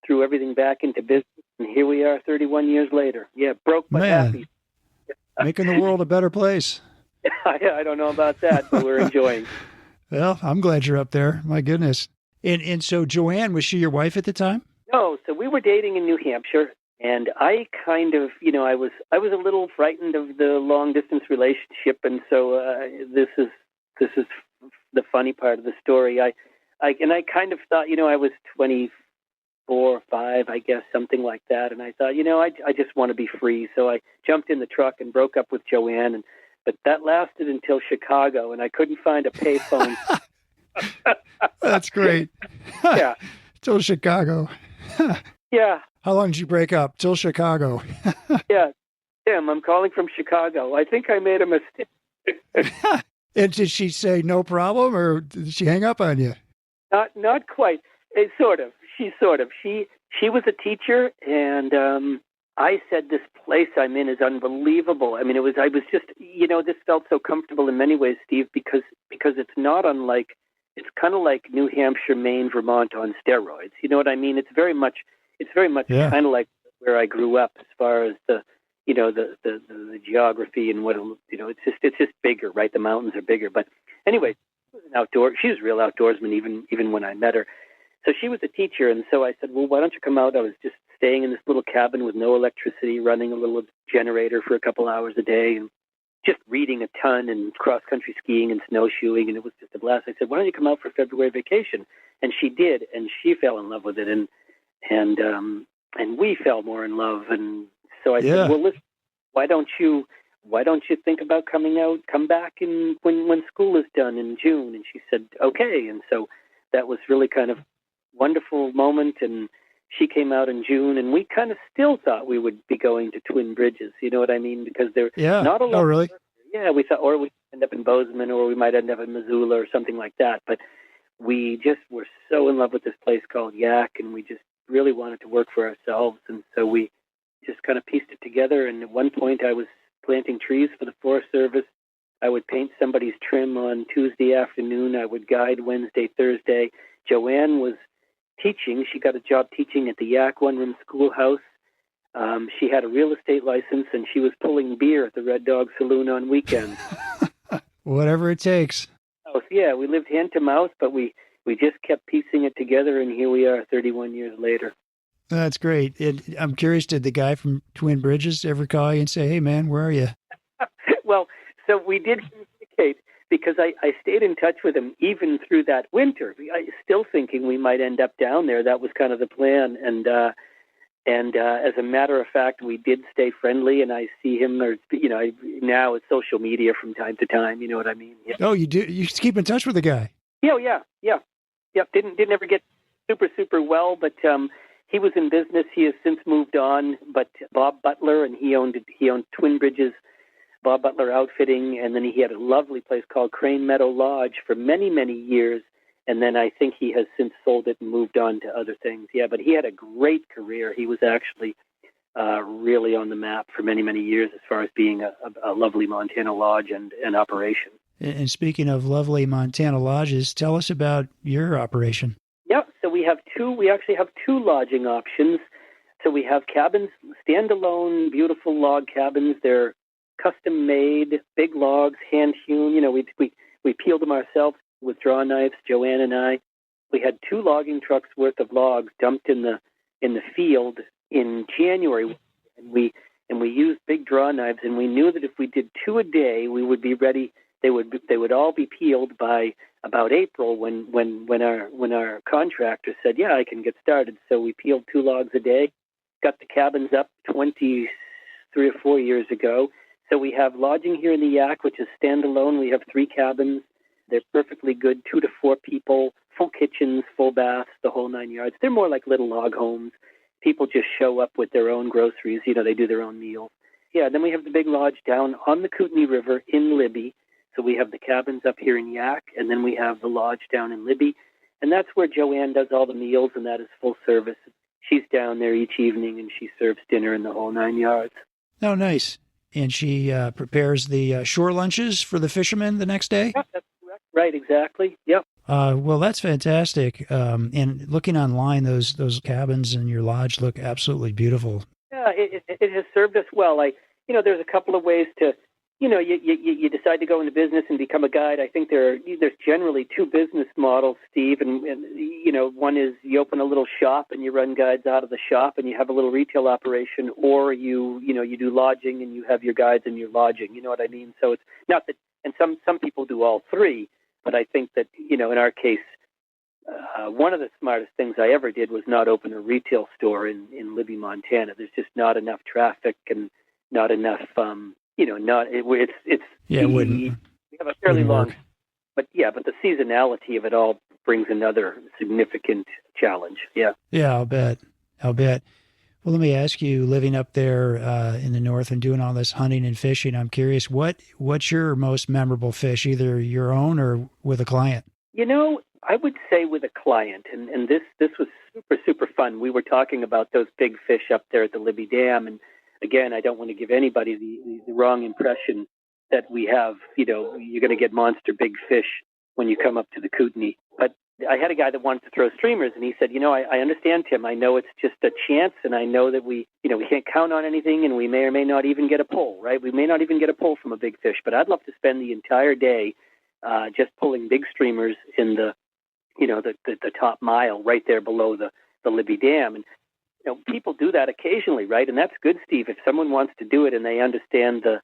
threw everything back into business, and here we are 31 years later. Yeah, broke but happy. Making the world a better place. I don't know about that, but we're enjoying. Well, I'm glad you're up there. My goodness. And so Joanne, was she your wife at the time? No, so we were dating in New Hampshire, and I kind of, I was a little frightened of the long distance relationship, and so this is the funny part of the story. I kind of thought, I was 24 or 5, I guess, something like that, and I thought, I just want to be free, so I jumped in the truck and broke up with Joanne, but that lasted until Chicago, and I couldn't find a payphone. That's great. Yeah. Till Chicago. Yeah. How long did you break up? Till Chicago. Yeah. Tim, I'm calling from Chicago. I think I made a mistake. And did she say no problem, or did she hang up on you? Not quite. Sort of. She was a teacher, and I said, this place I'm in is unbelievable. I mean, I was just, this felt so comfortable in many ways, Steve, because it's not unlike, it's kind of like New Hampshire, Maine, Vermont on steroids. You know what I mean? It's very much kind of like where I grew up as far as the geography and what, it's just bigger, right? The mountains are bigger. But anyway, she was a real outdoorsman even when I met her. So she was a teacher, and so I said, well, why don't you come out? I was just staying in this little cabin with no electricity, running a little generator for a couple hours a day, and just reading a ton and cross-country skiing and snowshoeing, and it was just a blast. I said, why don't you come out for February vacation? And she did, and she fell in love with it, and we fell more in love. And so I said, well, listen, why don't you think about come back when school is done in June? And she said, okay. And so that was really kind of wonderful moment, and she came out in June, and we kind of still thought we would be going to Twin Bridges. You know what I mean? Because they're not a lot. Oh, really? Yeah, we thought, or we end up in Bozeman, or we might end up in Missoula, or something like that. But we just were so in love with this place called Yaak, and we just really wanted to work for ourselves, and so we just kind of pieced it together. And at one point, I was planting trees for the Forest Service. I would paint somebody's trim on Tuesday afternoon. I would guide Wednesday, Thursday. Joanne was teaching. She got a job teaching at the Yaak one-room schoolhouse. She had a real estate license, and she was pulling beer at the Red Dog Saloon on weekends. Whatever it takes. Oh, yeah, we lived hand to mouth, but we just kept piecing it together, and here we are 31 years later. That's great. I'm curious, did the guy from Twin Bridges ever call you and say, hey, man, where are you? Well, so we did communicate, because I stayed in touch with him even through that winter. I still thinking we might end up down there. That was kind of the plan. And as a matter of fact, we did stay friendly, and I see him, now it's social media from time to time. You know what I mean? Yeah. Oh, you do? You keep in touch with the guy? Yeah. Didn't ever get super well, but he was in business. He has since moved on. But Bob Butler, and he owned Twin Bridges, Bob Butler Outfitting, and then he had a lovely place called Crane Meadow Lodge for many, many years. And then I think he has since sold it and moved on to other things. Yeah, but he had a great career. He was actually really on the map for many, many years as far as being a lovely Montana lodge and operation. And speaking of lovely Montana lodges, tell us about your operation. Yeah, so we actually have two lodging options. So we have cabins, standalone, beautiful log cabins. They're custom made, big logs, hand hewn. We peeled them ourselves with draw knives, Joanne and I. We had 2 logging trucks worth of logs dumped in the field in January, and we used big draw knives, and we knew that if we did 2 a day, we would be ready. They would all be peeled by about April when our contractor said, yeah, I can get started. So we peeled 2 logs a day, got the cabins up 23 or 4 years ago. So we have lodging here in the Yak, which is standalone. We have 3 cabins. They're perfectly good, 2 to 4 people, full kitchens, full baths, the whole 9 yards. They're more like little log homes. People just show up with their own groceries. They do their own meals. Yeah, then we have the big lodge down on the Kootenai River in Libby. So we have the cabins up here in Yak, and then we have the lodge down in Libby. And that's where Joanne does all the meals, and that is full service. She's down there each evening, and she serves dinner in the whole 9 yards. Oh, nice. And she prepares the shore lunches for the fishermen the next day? Yeah, that's correct. Right, exactly. Yep. Well, that's fantastic. And looking online, those cabins in your lodge look absolutely beautiful. Yeah, it has served us well. There's a couple of ways to, you decide to go into business and become a guide. I think there's generally 2 business models, Steve, and one is you open a little shop and you run guides out of the shop and you have a little retail operation, or you do lodging and you have your guides and your lodging. You know what I mean? So it's not that, and some people do all 3, but I think that in our case, one of the smartest things I ever did was not open a retail store in Libby, Montana. There's just not enough traffic and not enough. It wouldn't. We have a fairly long, but the seasonality of it all brings another significant challenge. Yeah. Yeah, I'll bet. Well, let me ask you, living up there in the north and doing all this hunting and fishing, I'm curious, what's your most memorable fish, either your own or with a client? I would say with a client, and this was super, super fun. We were talking about those big fish up there at the Libby Dam, and again, I don't want to give anybody the wrong impression that we have, you're going to get monster big fish when you come up to the Kootenai. But I had a guy that wanted to throw streamers, and he said, I understand, Tim. I know it's just a chance, and I know that we can't count on anything, and we may or may not even get a pull, right? We may not even get a pull from a big fish, but I'd love to spend the entire day just pulling big streamers in the top mile right there below the Libby Dam. And people do that occasionally, right? And that's good, Steve. If someone wants to do it and they understand the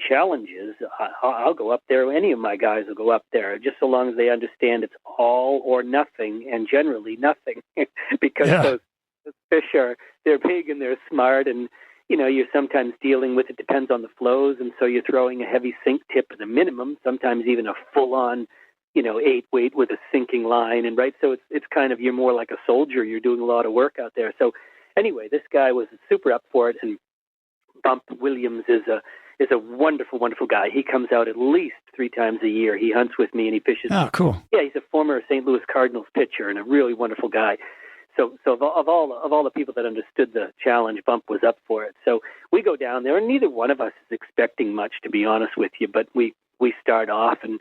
challenges, I'll go up there. Any of my guys will go up there, just so long as they understand it's all or nothing, and generally nothing, because those fish they're big and they're smart, and you're sometimes dealing with, it depends on the flows, and so you're throwing a heavy sink tip at a minimum, sometimes even a full-on 8 weight with a sinking line, and right, so it's kind of, you're more like a soldier. You're doing a lot of work out there. So anyway, this guy was super up for it, and Bump Williams is a wonderful, wonderful guy. He comes out at least 3 times a year. He hunts with me and he fishes. Oh, cool. Yeah, he's a former St. Louis Cardinals pitcher and a really wonderful guy. So of all the people that understood the challenge, Bump was up for it. So we go down there, and neither one of us is expecting much, to be honest with you. But we start off, and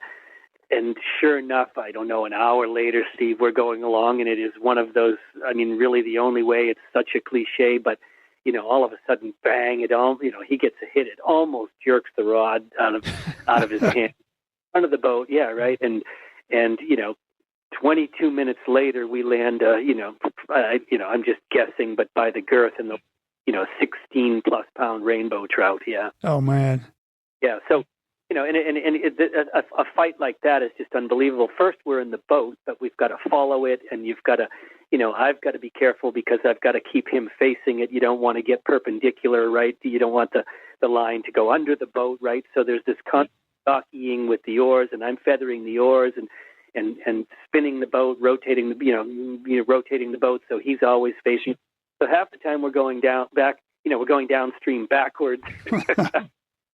sure enough, I don't know, an hour later, Steve, we're going along, and it is one of those, I mean, really the only way, it's such a cliche, but, all of a sudden, bang, he gets a hit. It almost jerks the rod out of his hand. In front of the boat, yeah, right? And 22 minutes later, we land, I'm just guessing, but by the girth and the, 16-plus pound rainbow trout, yeah. Oh, man. Yeah, so, a fight like that is just unbelievable. First, we're in the boat, but we've got to follow it, and you've got to, I've got to be careful because I've got to keep him facing it. You don't want to get perpendicular, right? You don't want the line to go under the boat, right? So there's this constant jockeying with the oars, and I'm feathering the oars and spinning the boat, rotating the boat, so he's always facing. So half the time we're going downstream backwards.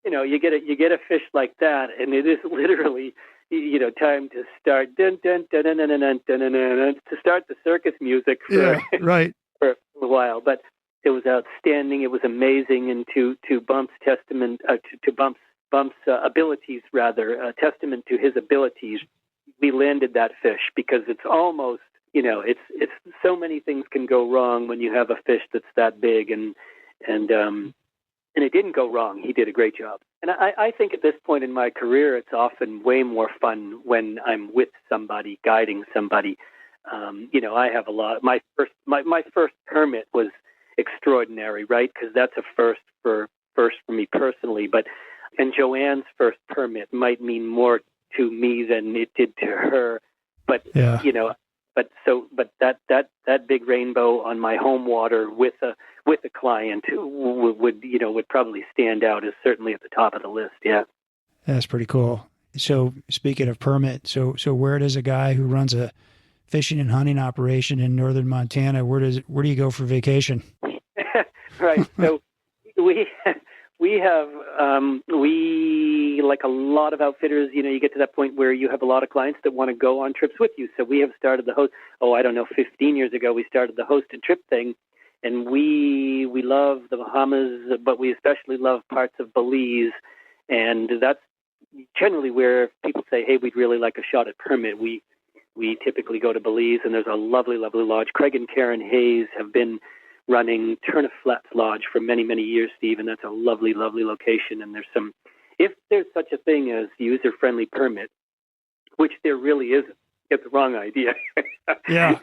You get a fish like that, and it is literally, time to start to start the circus music for for a while. But it was outstanding. It was amazing, and to Bump's testament, to Bump's Bump's abilities, rather, a testament to his abilities, we landed that fish because it's almost, it's so many things can go wrong when you have a fish that's that big, and it didn't go wrong. He did a great job. And I think at this point in my career, it's often way more fun when I'm with somebody, guiding somebody. I have a lot. My first permit was extraordinary, right? Because that's a first for me personally. And Joanne's first permit might mean more to me than it did to her. But yeah. But that big rainbow on my home water with a client would probably stand out as certainly at the top of the list. Yeah, That's pretty cool. So speaking of permit, so where does a guy who runs a fishing and hunting operation in northern Montana, where do you go for vacation? Right. So we have like a lot of outfitters, you get to that point where you have a lot of clients that want to go on trips with you. So we have started 15 years ago, we started the hosted trip thing. And we love the Bahamas, but we especially love parts of Belize. And that's generally where people say, hey, we'd really like a shot at permit. We typically go to Belize, and there's a lovely, lovely lodge. Craig and Karen Haigh have been running Turnip Flats Lodge for many, many years, Steve, and that's a lovely, lovely location. And if there's such a thing as user-friendly permit, which there really isn't, it's the wrong idea. Yeah.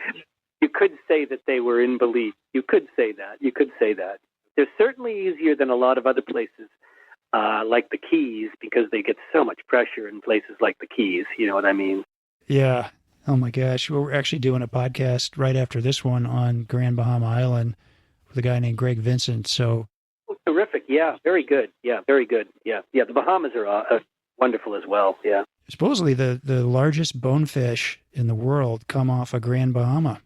You could say that they were in Belize. You could say that. They're certainly easier than a lot of other places, like the Keys, because they get so much pressure in places like the Keys. You know what I mean? Yeah. Oh my gosh. Well, we're actually doing a podcast right after this one on Grand Bahama Island with a guy named Greg Vincent. So terrific. Yeah. Very good. Yeah. Very good. Yeah. Yeah. The Bahamas are wonderful as well. Yeah. Supposedly the largest bonefish in the world come off of Grand Bahama.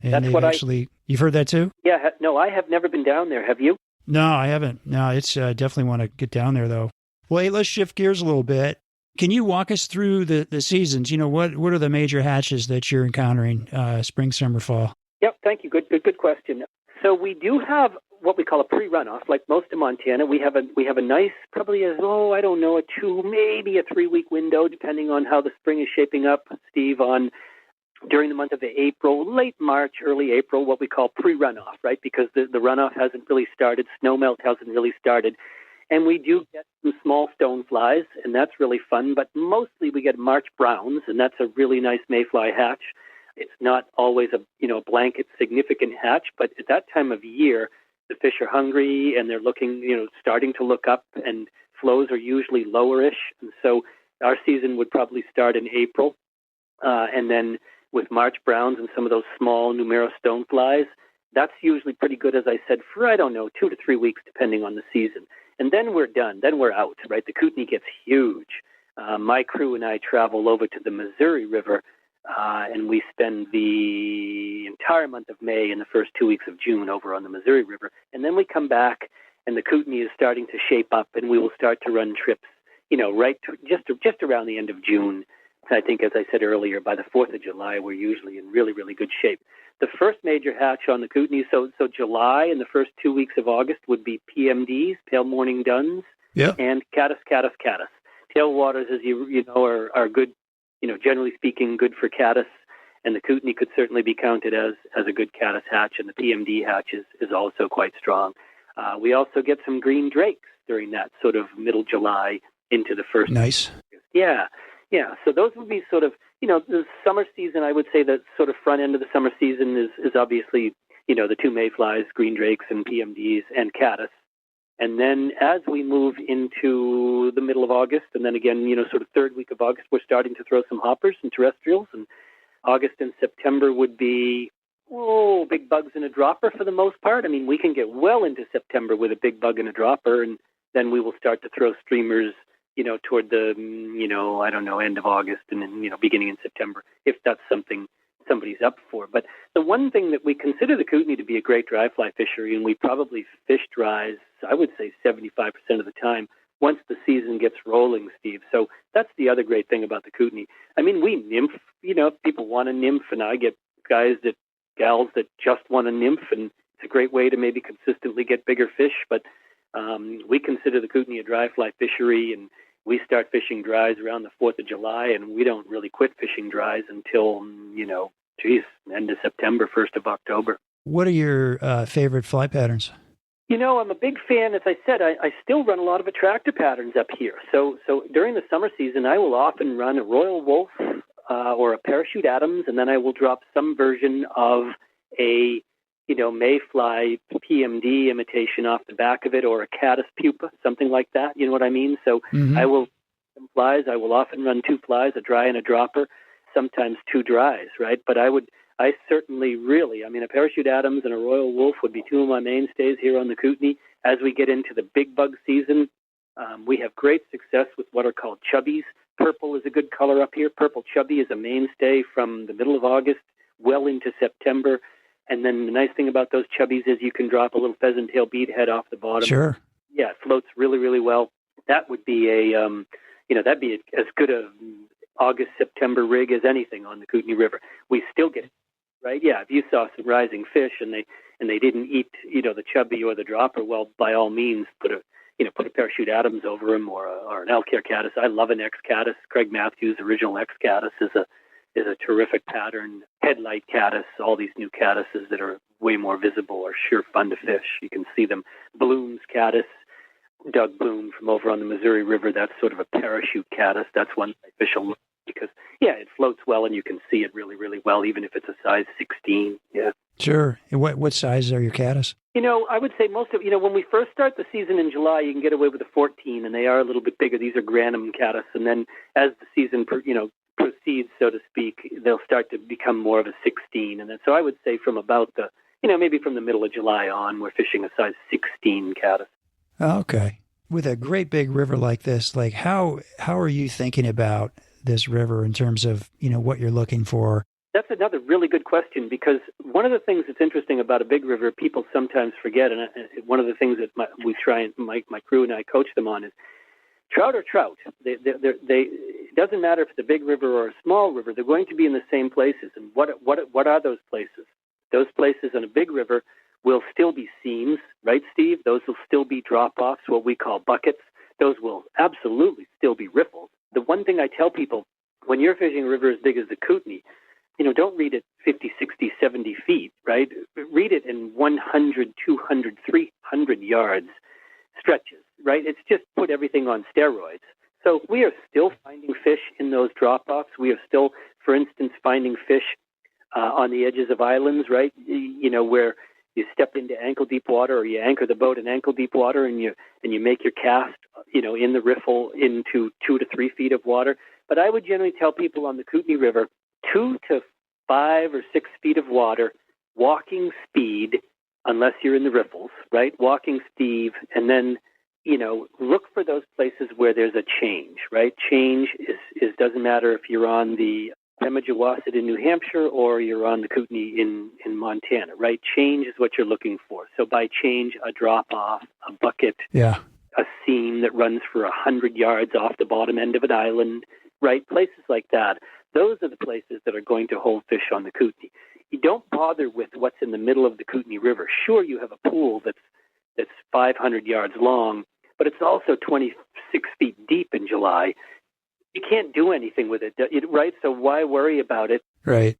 And that's what you've heard that too? Yeah. No, I have never been down there. Have you? No, I haven't. No, it's definitely want to get down there though. Well, hey, let's shift gears a little bit. Can you walk us through the seasons? What are the major hatches that you're encountering spring, summer, fall? Yep. Thank you. Good question. So we do have what we call a pre-runoff, like most of Montana. We have a nice, probably a 2, maybe a 3-week window, depending on how the spring is shaping up, Steve, during the month of April, late March, early April, what we call pre-runoff, right? Because the runoff hasn't really started, snowmelt hasn't really started. And we do get some small stoneflies, and that's really fun. But mostly we get March browns, and that's a really nice mayfly hatch. It's not always a blanket significant hatch, but at that time of year, the fish are hungry and they're looking, starting to look up, and flows are usually lowerish. And so our season would probably start in April, and then with March browns and some of those small numero stoneflies, that's usually pretty good, as I said, for 2 to 3 weeks, depending on the season. And then we're done. Then we're out, right? The Kootenai gets huge. My crew and I travel over to the Missouri River, and we spend the entire month of May and the first 2 weeks of June over on the Missouri River. And then we come back, and the Kootenai is starting to shape up, and we will start to run trips, just around the end of June. I think, as I said earlier, by the 4th of July, we're usually in really, really good shape. The first major hatch on the Kootenai, so July and the first 2 weeks of August would be PMDs, pale morning duns, and caddis. Tailwaters, as you know, are good, generally speaking, good for caddis, and the Kootenai could certainly be counted as a good caddis hatch, and the PMD hatch is also quite strong. We also get some green drakes during that sort of middle July into the first. Nice. Yeah, so those would be sort of, the summer season. I would say that sort of front end of the summer season is obviously, the 2 mayflies, green drakes and PMDs and caddis. And then as we move into the middle of August, and then again, sort of 3rd week of August, we're starting to throw some hoppers and terrestrials. And August and September would be, big bugs and a dropper for the most part. I mean, we can get well into September with a big bug and a dropper, and then we will start to throw streamers, toward the, end of August and then, beginning in September, if that's something somebody's up for. But the one thing that we consider the Kootenai to be a great dry fly fishery, and we probably fish dries, I would say 75% of the time, once the season gets rolling, Steve. So that's the other great thing about the Kootenai. I mean, we nymph, if people want a nymph, and I get gals that just want a nymph, and it's a great way to maybe consistently get bigger fish. But We consider the Kootenai a dry fly fishery, and we start fishing dries around the 4th of July, and we don't really quit fishing dries until, end of September, 1st of October. What are your favorite fly patterns? I'm a big fan. As I said, I still run a lot of attractor patterns up here. So during the summer season, I will often run a Royal Wolf or a Parachute Adams, and then I will drop some version of a mayfly PMD imitation off the back of it, or a caddis pupa, something like that. You know what I mean? So I will some flies. I will often run 2 flies, a dry and a dropper, sometimes 2 dries, right? But I certainly really, a Parachute Adams and a Royal Wolf would be 2 of my mainstays here on the Kootenai. As we get into the big bug season, we have great success with what are called chubbies. Purple is a good color up here. Purple chubby is a mainstay from the middle of August well into September. And then the nice thing about those chubbies is you can drop a little pheasant tail bead head off the bottom. Sure. Yeah, it floats really, really well. That would be that'd be as good a August, September rig as anything on the Kootenai River. We still get it, right? Yeah, if you saw some rising fish and they didn't eat, the chubby or the dropper, well, by all means, put a Parachute Adams over them or an elk hair caddis. I love an X caddis. Craig Matthews' original X caddis is a terrific pattern. Headlight caddis, all these new caddises that are way more visible are sure fun to fish. You can see them. Bloom's caddis, Doug Bloom from over on the Missouri River, that's sort of a parachute caddis. That's one I fish a lot because, it floats well and you can see it really, really well, even if it's a size 16. Yeah. Sure. And what sizes are your caddis? I would say most of, when we first start the season in July, you can get away with a 14, and they are a little bit bigger. These are Granum caddis. And then as the season, proceeds, so to speak, they'll start to become more of a 16. And then, so I would say from about maybe from the middle of July on, we're fishing a size 16 caddis. Okay. With a great big river like this, like how are you thinking about this river in terms of, what you're looking for? That's another really good question, because one of the things that's interesting about a big river, people sometimes forget, and one of the things that we try and my crew and I coach them on is trout are trout. It doesn't matter if it's a big river or a small river. They're going to be in the same places. And what are those places? Those places in a big river will still be seams, right, Steve? Those will still be drop-offs, what we call buckets. Those will absolutely still be riffles. The one thing I tell people, when you're fishing a river as big as the Kootenai, don't read it 50, 60, 70 feet, right? Read it in 100, 200, 300 yards stretches, right? It's just put everything on steroids. So we are still finding fish in those drop-offs. We are still, for instance, finding fish on the edges of islands, right? Where you step into ankle-deep water, or you anchor the boat in ankle-deep water, and you make your cast, in the riffle into 2 to 3 feet of water. But I would generally tell people on the Kootenai River, 2 to 5 or 6 feet of water, walking speed, unless you're in the riffles, right? Walking speed, and then, look for those places where there's a change, right? Change is doesn't matter if you're on the Pemigewasset in New Hampshire or you're on the Kootenai in Montana, right? Change is what you're looking for. So by change, a drop-off, a bucket, a seam that runs for 100 yards off the bottom end of an island, right? Places like that. Those are the places that are going to hold fish on the Kootenai. You don't bother with what's in the middle of the Kootenai River. Sure, you have a pool that's 500 yards long, but it's also 26 feet deep in July. You can't do anything with it, right? So why worry about it? Right.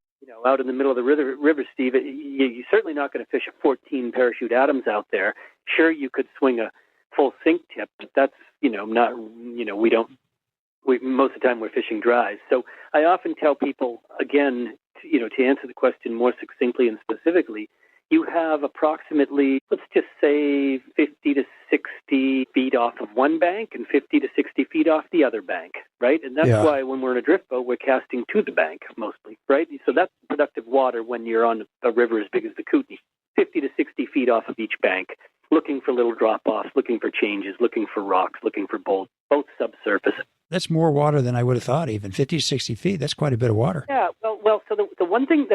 Out in the middle of the river, Steve, you're certainly not going to fish a 14 Parachute Adams out there. Sure, you could swing a full sink tip, but that's, not, most of the time we're fishing dries. So I often tell people, again, to answer the question more succinctly and specifically, you have approximately, let's just say 50 to 60 feet off of one bank and 50 to 60 feet off the other bank, right? And that's why when we're in a drift boat, we're casting to the bank mostly, right? So that's productive water when you're on a river as big as the Kootenai, 50 to 60 feet off of each bank, looking for little drop-offs, looking for changes, looking for rocks, looking for both subsurface. That's more water than I would have thought, even 50 to 60 feet. That's quite a bit of water. Yeah, well. So the one thing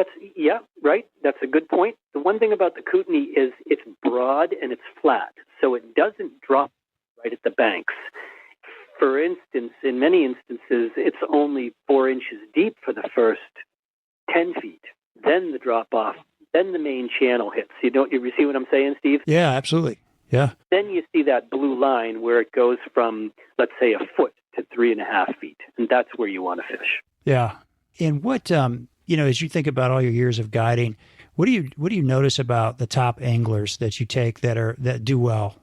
right. That's a good point. The one thing about the Kootenai is it's broad and it's flat, so it doesn't drop right at the banks. For instance, in many instances, it's only 4 inches deep for the first 10 feet. Then the drop off. Then the main channel hits. You see what I'm saying, Steve? Yeah, absolutely. Yeah. Then you see that blue line where it goes from, let's say, a foot to 3.5 feet. And that's where you want to fish. Yeah. And what, as you think about all your years of guiding, what do you notice about the top anglers that you take that do well?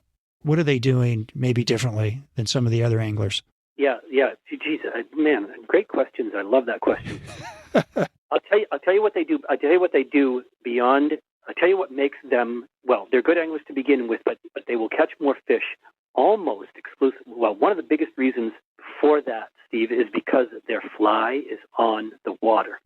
What are they doing maybe differently than some of the other anglers? Yeah. Geez, man, great questions. I love that question. I'll tell you what they do. I'll tell you what they do beyond. I'll tell you what makes them, well, they're good anglers to begin with, but they will catch more fish almost exclusively. Well, one of the biggest reasons for that, Steve, is because their fly is on the water.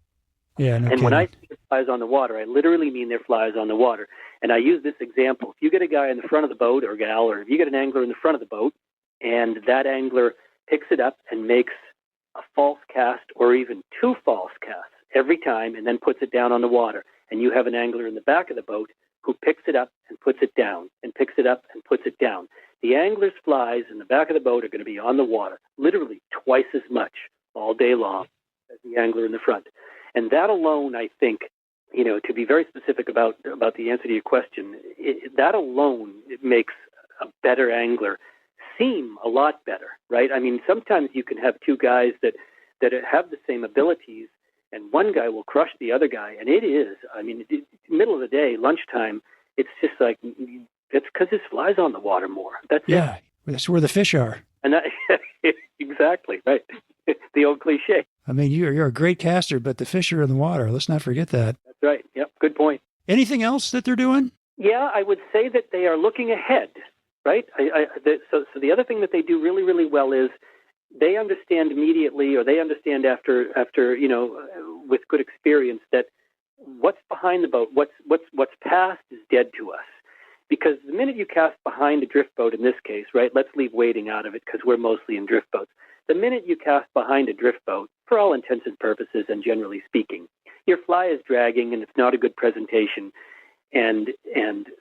Yeah, no and kidding. When I say their fly is on the water, I literally mean their fly is on the water. And I use this example. If you get a guy in the front of the boat, or gal, or if you get an angler in the front of the boat, and that angler picks it up and makes a false cast or even 2 false casts every time and then puts it down on the water, and you have an angler in the back of the boat who picks it up and puts it down and picks it up and puts it down, the angler's flies in the back of the boat are going to be on the water literally twice as much all day long as the angler in the front. And that alone, I think, to be very specific about the answer to your question, that alone it makes a better angler seem a lot better, right? I mean, sometimes you can have 2 guys that have the same abilities, and one guy will crush the other guy. And it is, I mean, middle of the day, lunchtime, it's just like, it's because his fly's on the water more. That's yeah, it. That's where the fish are. And that, exactly, right. The old cliche. I mean, you're a great caster, but the fish are in the water. Let's not forget that. That's right. Yep, good point. Anything else that they're doing? Yeah, I would say that they are looking ahead, right? So the other thing that they do really, really well is they understand immediately, or they understand after with good experience, that what's behind the boat, what's past is dead to us. Because the minute you cast behind a drift boat, in this case, right, let's leave wading out of it because we're mostly in drift boats. The minute you cast behind a drift boat, for all intents and purposes and generally speaking, your fly is dragging and it's not a good presentation. And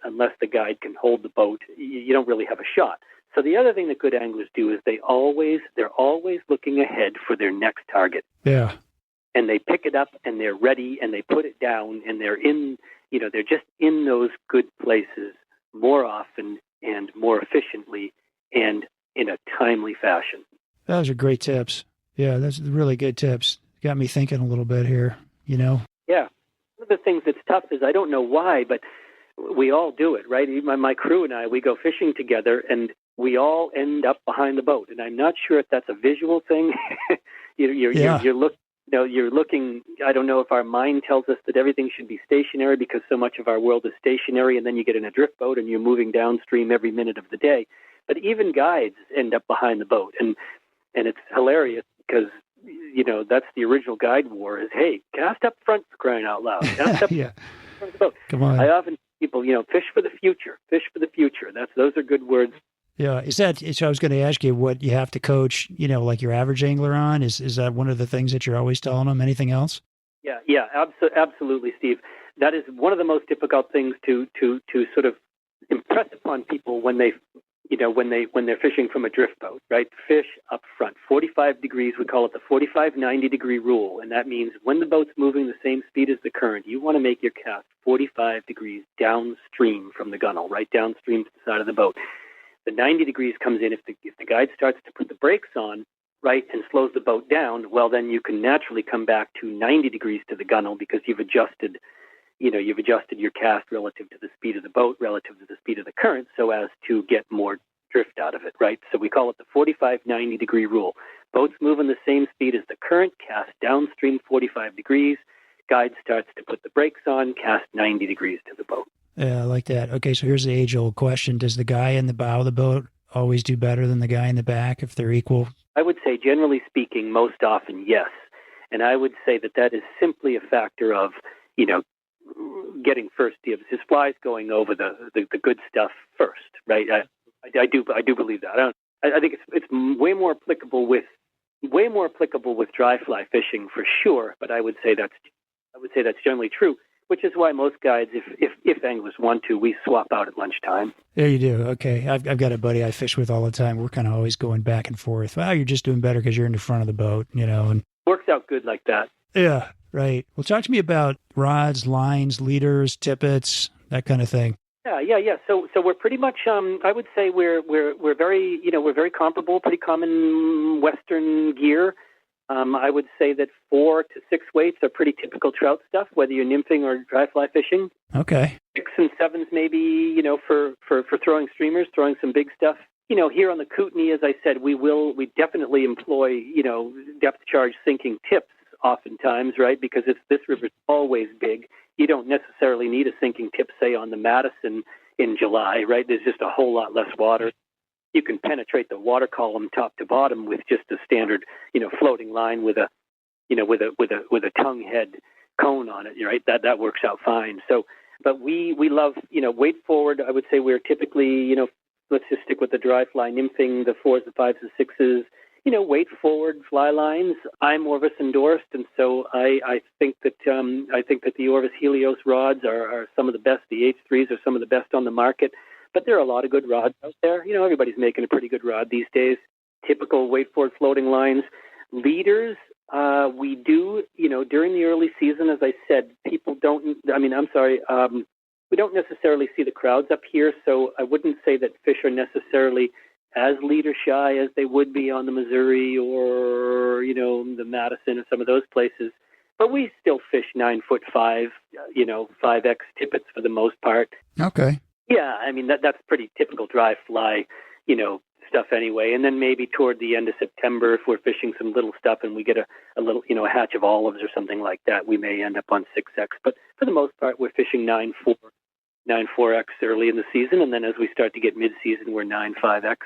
unless the guide can hold the boat, you don't really have a shot. So the other thing that good anglers do is they're always looking ahead for their next target. Yeah. And they pick it up and they're ready and they put it down and they're just in those good places more often and more efficiently and in a timely fashion. Those are great tips. Yeah, that's really good tips. Got me thinking a little bit here, Yeah. One of the things that's tough is I don't know why, but we all do it, right? My crew and I, we go fishing together and we all end up behind the boat. And I'm not sure if that's a visual thing. You're looking, I don't know if our mind tells us that everything should be stationary because so much of our world is stationary, and then you get in a drift boat and you're moving downstream every minute of the day. But even guides end up behind the boat. And it's hilarious because, that's the original guide war is, hey, cast up front for crying out loud. Cast up yeah. front of the boat. Come on. I often people, fish for the future. Fish for the future. Those are good words. Yeah. So I was going to ask you what you have to coach, like your average angler on. Is that one of the things that you're always telling them? Anything else? Yeah, absolutely, Steve. That is one of the most difficult things to sort of impress upon people when they, when they're fishing from a drift boat, right? Fish up front, 45 degrees. We call it the 45-90 degree rule, and that means when the boat's moving the same speed as the current, you want to make your cast 45 degrees downstream from the gunnel, right downstream to the side of the boat. The 90 degrees comes in if the guide starts to put the brakes on, right, and slows the boat down. Well, then you can naturally come back to 90 degrees to the gunnel because you've adjusted your cast relative to the speed of the boat, relative to the speed of the current, so as to get more drift out of it, right? So we call it the 45-90 degree rule. Boats moving the same speed as the current, cast downstream 45 degrees. Guide starts to put the brakes on, cast 90 degrees to the boat. Yeah, I like that. Okay, so here's the age-old question. Does the guy in the bow of the boat always do better than the guy in the back if they're equal? I would say, generally speaking, most often, yes. And I would say that is simply a factor of, getting first dibs. His fly's going over the good stuff first, right? I do believe that. I think it's way more applicable with dry fly fishing for sure. But I would say that's generally true. Which is why most guides, if anglers want to, we swap out at lunchtime. There you do. Okay. I've got a buddy I fish with all the time. We're kind of always going back and forth. Well, you're just doing better because you're in the front of the boat, and works out good like that. Yeah, right. Well, talk to me about rods, lines, leaders, tippets, that kind of thing. Yeah. So we're pretty much. I would say we're very, we're very comparable, pretty common Western gear. I would say that 4 to 6 weights are pretty typical trout stuff, whether you're nymphing or dry fly fishing. Okay. 6 and 7s maybe, for throwing streamers, throwing some big stuff. Here on the Kootenai, as I said, we definitely employ, depth charge sinking tips oftentimes, right? Because this river's always big. You don't necessarily need a sinking tip, say, on the Madison in July, right? There's just a whole lot less water. You can penetrate the water column top to bottom with just a standard, floating line with a tongue head cone on it, right? That works out fine. So, but we love, weight forward. I would say we're typically, let's just stick with the dry fly nymphing, the 4s, the 5s, the 6s. Weight forward fly lines. I'm Orvis endorsed, and so I think that the Orvis Helios rods are some of the best. The H3s are some of the best on the market. But there are a lot of good rods out there. Everybody's making a pretty good rod these days. Typical weight forward floating lines. Leaders, we do, during the early season, as I said, we don't necessarily see the crowds up here, so I wouldn't say that fish are necessarily as leader shy as they would be on the Missouri or, the Madison or some of those places. But we still fish 9'5", 5X tippets for the most part. Okay. Yeah, that's pretty typical dry fly, stuff anyway. And then maybe toward the end of September, if we're fishing some little stuff and we get a little, a hatch of olives or something like that, we may end up on 6X. But for the most part, we're fishing 9'4", 9'4X early in the season. And then as we start to get mid-season, we're 9'5X.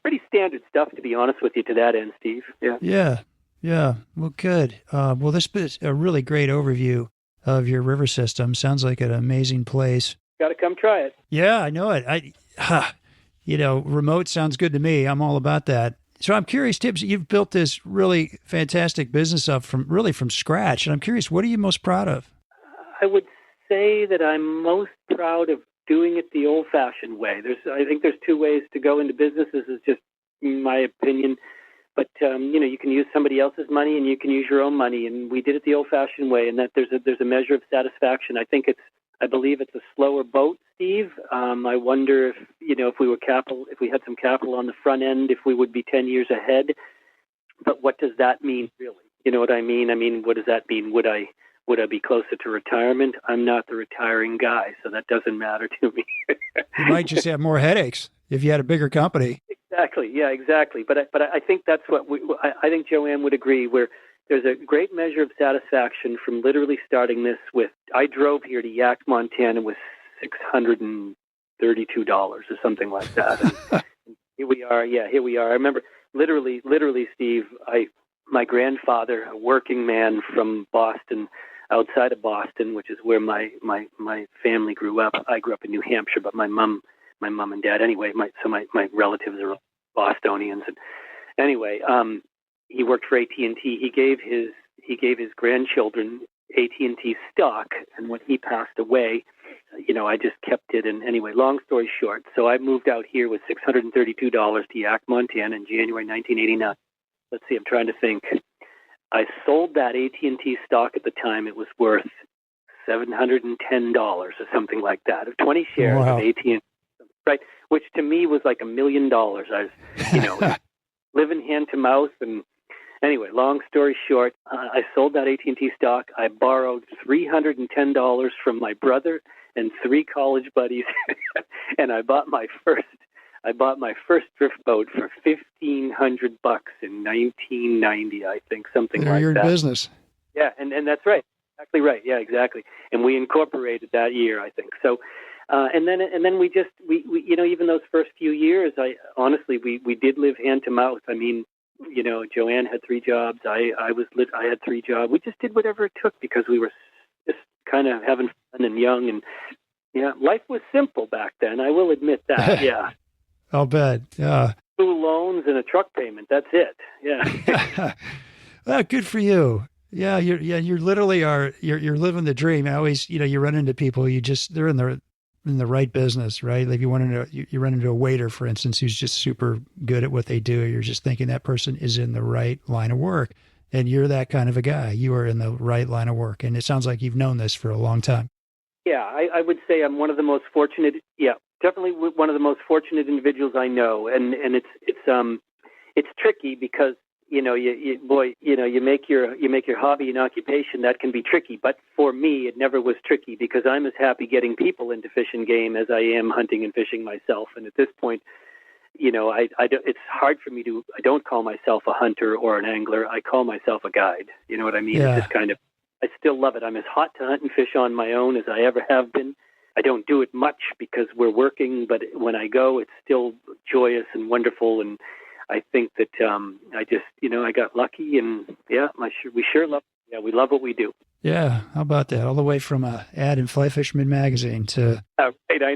Pretty standard stuff, to be honest with you, to that end, Steve. Yeah. Well, good. Well, this is a really great overview of your river system. Sounds like an amazing place. Got to come try it. Yeah, I know it. Remote sounds good to me. I'm all about that. So I'm curious, Tibbs, you've built this really fantastic business up from scratch. And I'm curious, what are you most proud of? I would say that I'm most proud of doing it the old-fashioned way. I think there's 2 ways to go into business. This is just my opinion. But, you can use somebody else's money and you can use your own money. And we did it the old-fashioned way, and that there's a measure of satisfaction. I believe it's a slower boat, Steve. I wonder if we had some capital on the front end, if we would be 10 years ahead. But what does that mean, really? You know what I mean? What does that mean? Would I be closer to retirement? I'm not the retiring guy, so that doesn't matter to me. You might just have more headaches if you had a bigger company. Exactly. Yeah, exactly. But I think that's what I think Joanne would agree. There's a great measure of satisfaction from literally starting this with, I drove here to Yak, Montana with $632 or something like that. And here we are. Yeah, here we are. I remember literally, Steve, my grandfather, a working man from Boston, outside of Boston, which is where my family grew up. I grew up in New Hampshire, but my mom and dad, anyway, my relatives are Bostonians. And anyway, he worked for AT&T. He gave his grandchildren AT&T stock, and when he passed away, I just kept it. And anyway, long story short, so I moved out here with $632 to Yak, Montana in January 1989. Let's see, I'm trying to think. I sold that AT&T stock at the time. It was worth $710 or something like that, of 20 shares of AT&T, right? Which to me was like $1 million. I was, living hand to mouth. And anyway, long story short, I sold that AT&T stock. I borrowed $310 from my brother and 3 college buddies, and I bought my first drift boat for $1,500 in 1990, I think, something like that. You're in business. Yeah, and that's right. Exactly right. Yeah, exactly. And we incorporated that year, I think. So, and then we even those first few years, we did live hand to mouth. I mean, Joanne had 3 jobs. I had 3 jobs. We just did whatever it took because we were just kind of having fun and young, and life was simple back then. I will admit that. Yeah. I'll bet. Yeah. 2 loans and a truck payment. That's it. Yeah. Well, good for you. Yeah. You literally you're living the dream. I always, you run into people, they're in the right business, right? Like you run into a waiter, for instance, who's just super good at what they do. You're just thinking that person is in the right line of work, and you're that kind of a guy. You are in the right line of work. And it sounds like you've known this for a long time. Yeah, I would say I'm one of the most fortunate. Yeah, definitely one of the most fortunate individuals I know, and it's tricky because you make your hobby an occupation. That can be tricky, but for me, it never was tricky because I'm as happy getting people into fish and game as I am hunting and fishing myself. And at this point, it's hard for me I don't call myself a hunter or an angler. I call myself a guide. You know what I mean? Yeah. It's just kind of, I still love it. I'm as hot to hunt and fish on my own as I ever have been. I don't do it much because we're working, but when I go, it's still joyous and wonderful. And I think that I got lucky, and we sure love. Yeah, we love what we do. Yeah, how about that? All the way from a ad in Fly Fisherman Magazine to right, I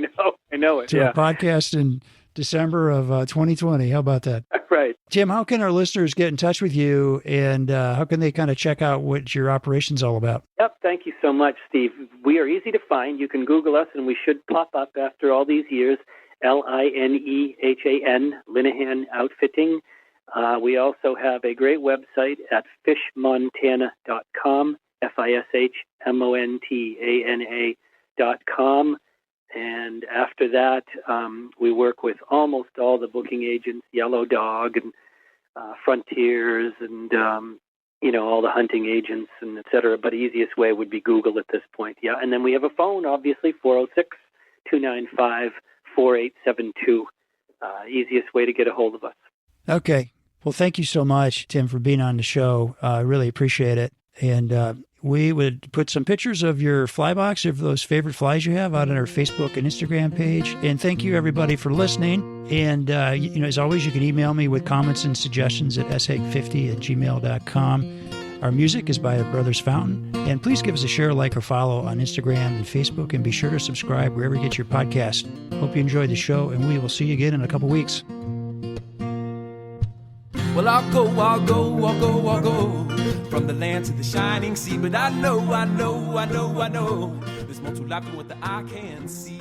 know it. To a podcast in December of 2020. How about that? Right. Tim, how can our listeners get in touch with you, and how can they kind of check out what your operation's all about? Yep, thank you so much, Steve. We are easy to find. You can Google us, and we should pop up after all these years. Linehan, Linehan Outfitting. We also have a great website at fishmontana.com, FISHMONTANA.com. And after that, we work with almost all the booking agents, Yellow Dog and Frontiers and, all the hunting agents and et cetera. But the easiest way would be Google at this point. Yeah. And then we have a phone, obviously, 406-295-4872. Easiest way to get a hold of us. Okay. Well, thank you so much, Tim, for being on the show. I really appreciate it. And we would put some pictures of your fly box, of those favorite flies you have, out on our Facebook and Instagram page. And thank you, everybody, for listening. And, as always, you can email me with comments and suggestions at shaig50@gmail.com. Our music is by Brothers Fountain. And please give us a share, like, or follow on Instagram and Facebook. And be sure to subscribe wherever you get your podcast. Hope you enjoyed the show, and we will see you again in a couple weeks. Well, I'll go from the land to the shining sea. But I know there's more to life than what the eye can see.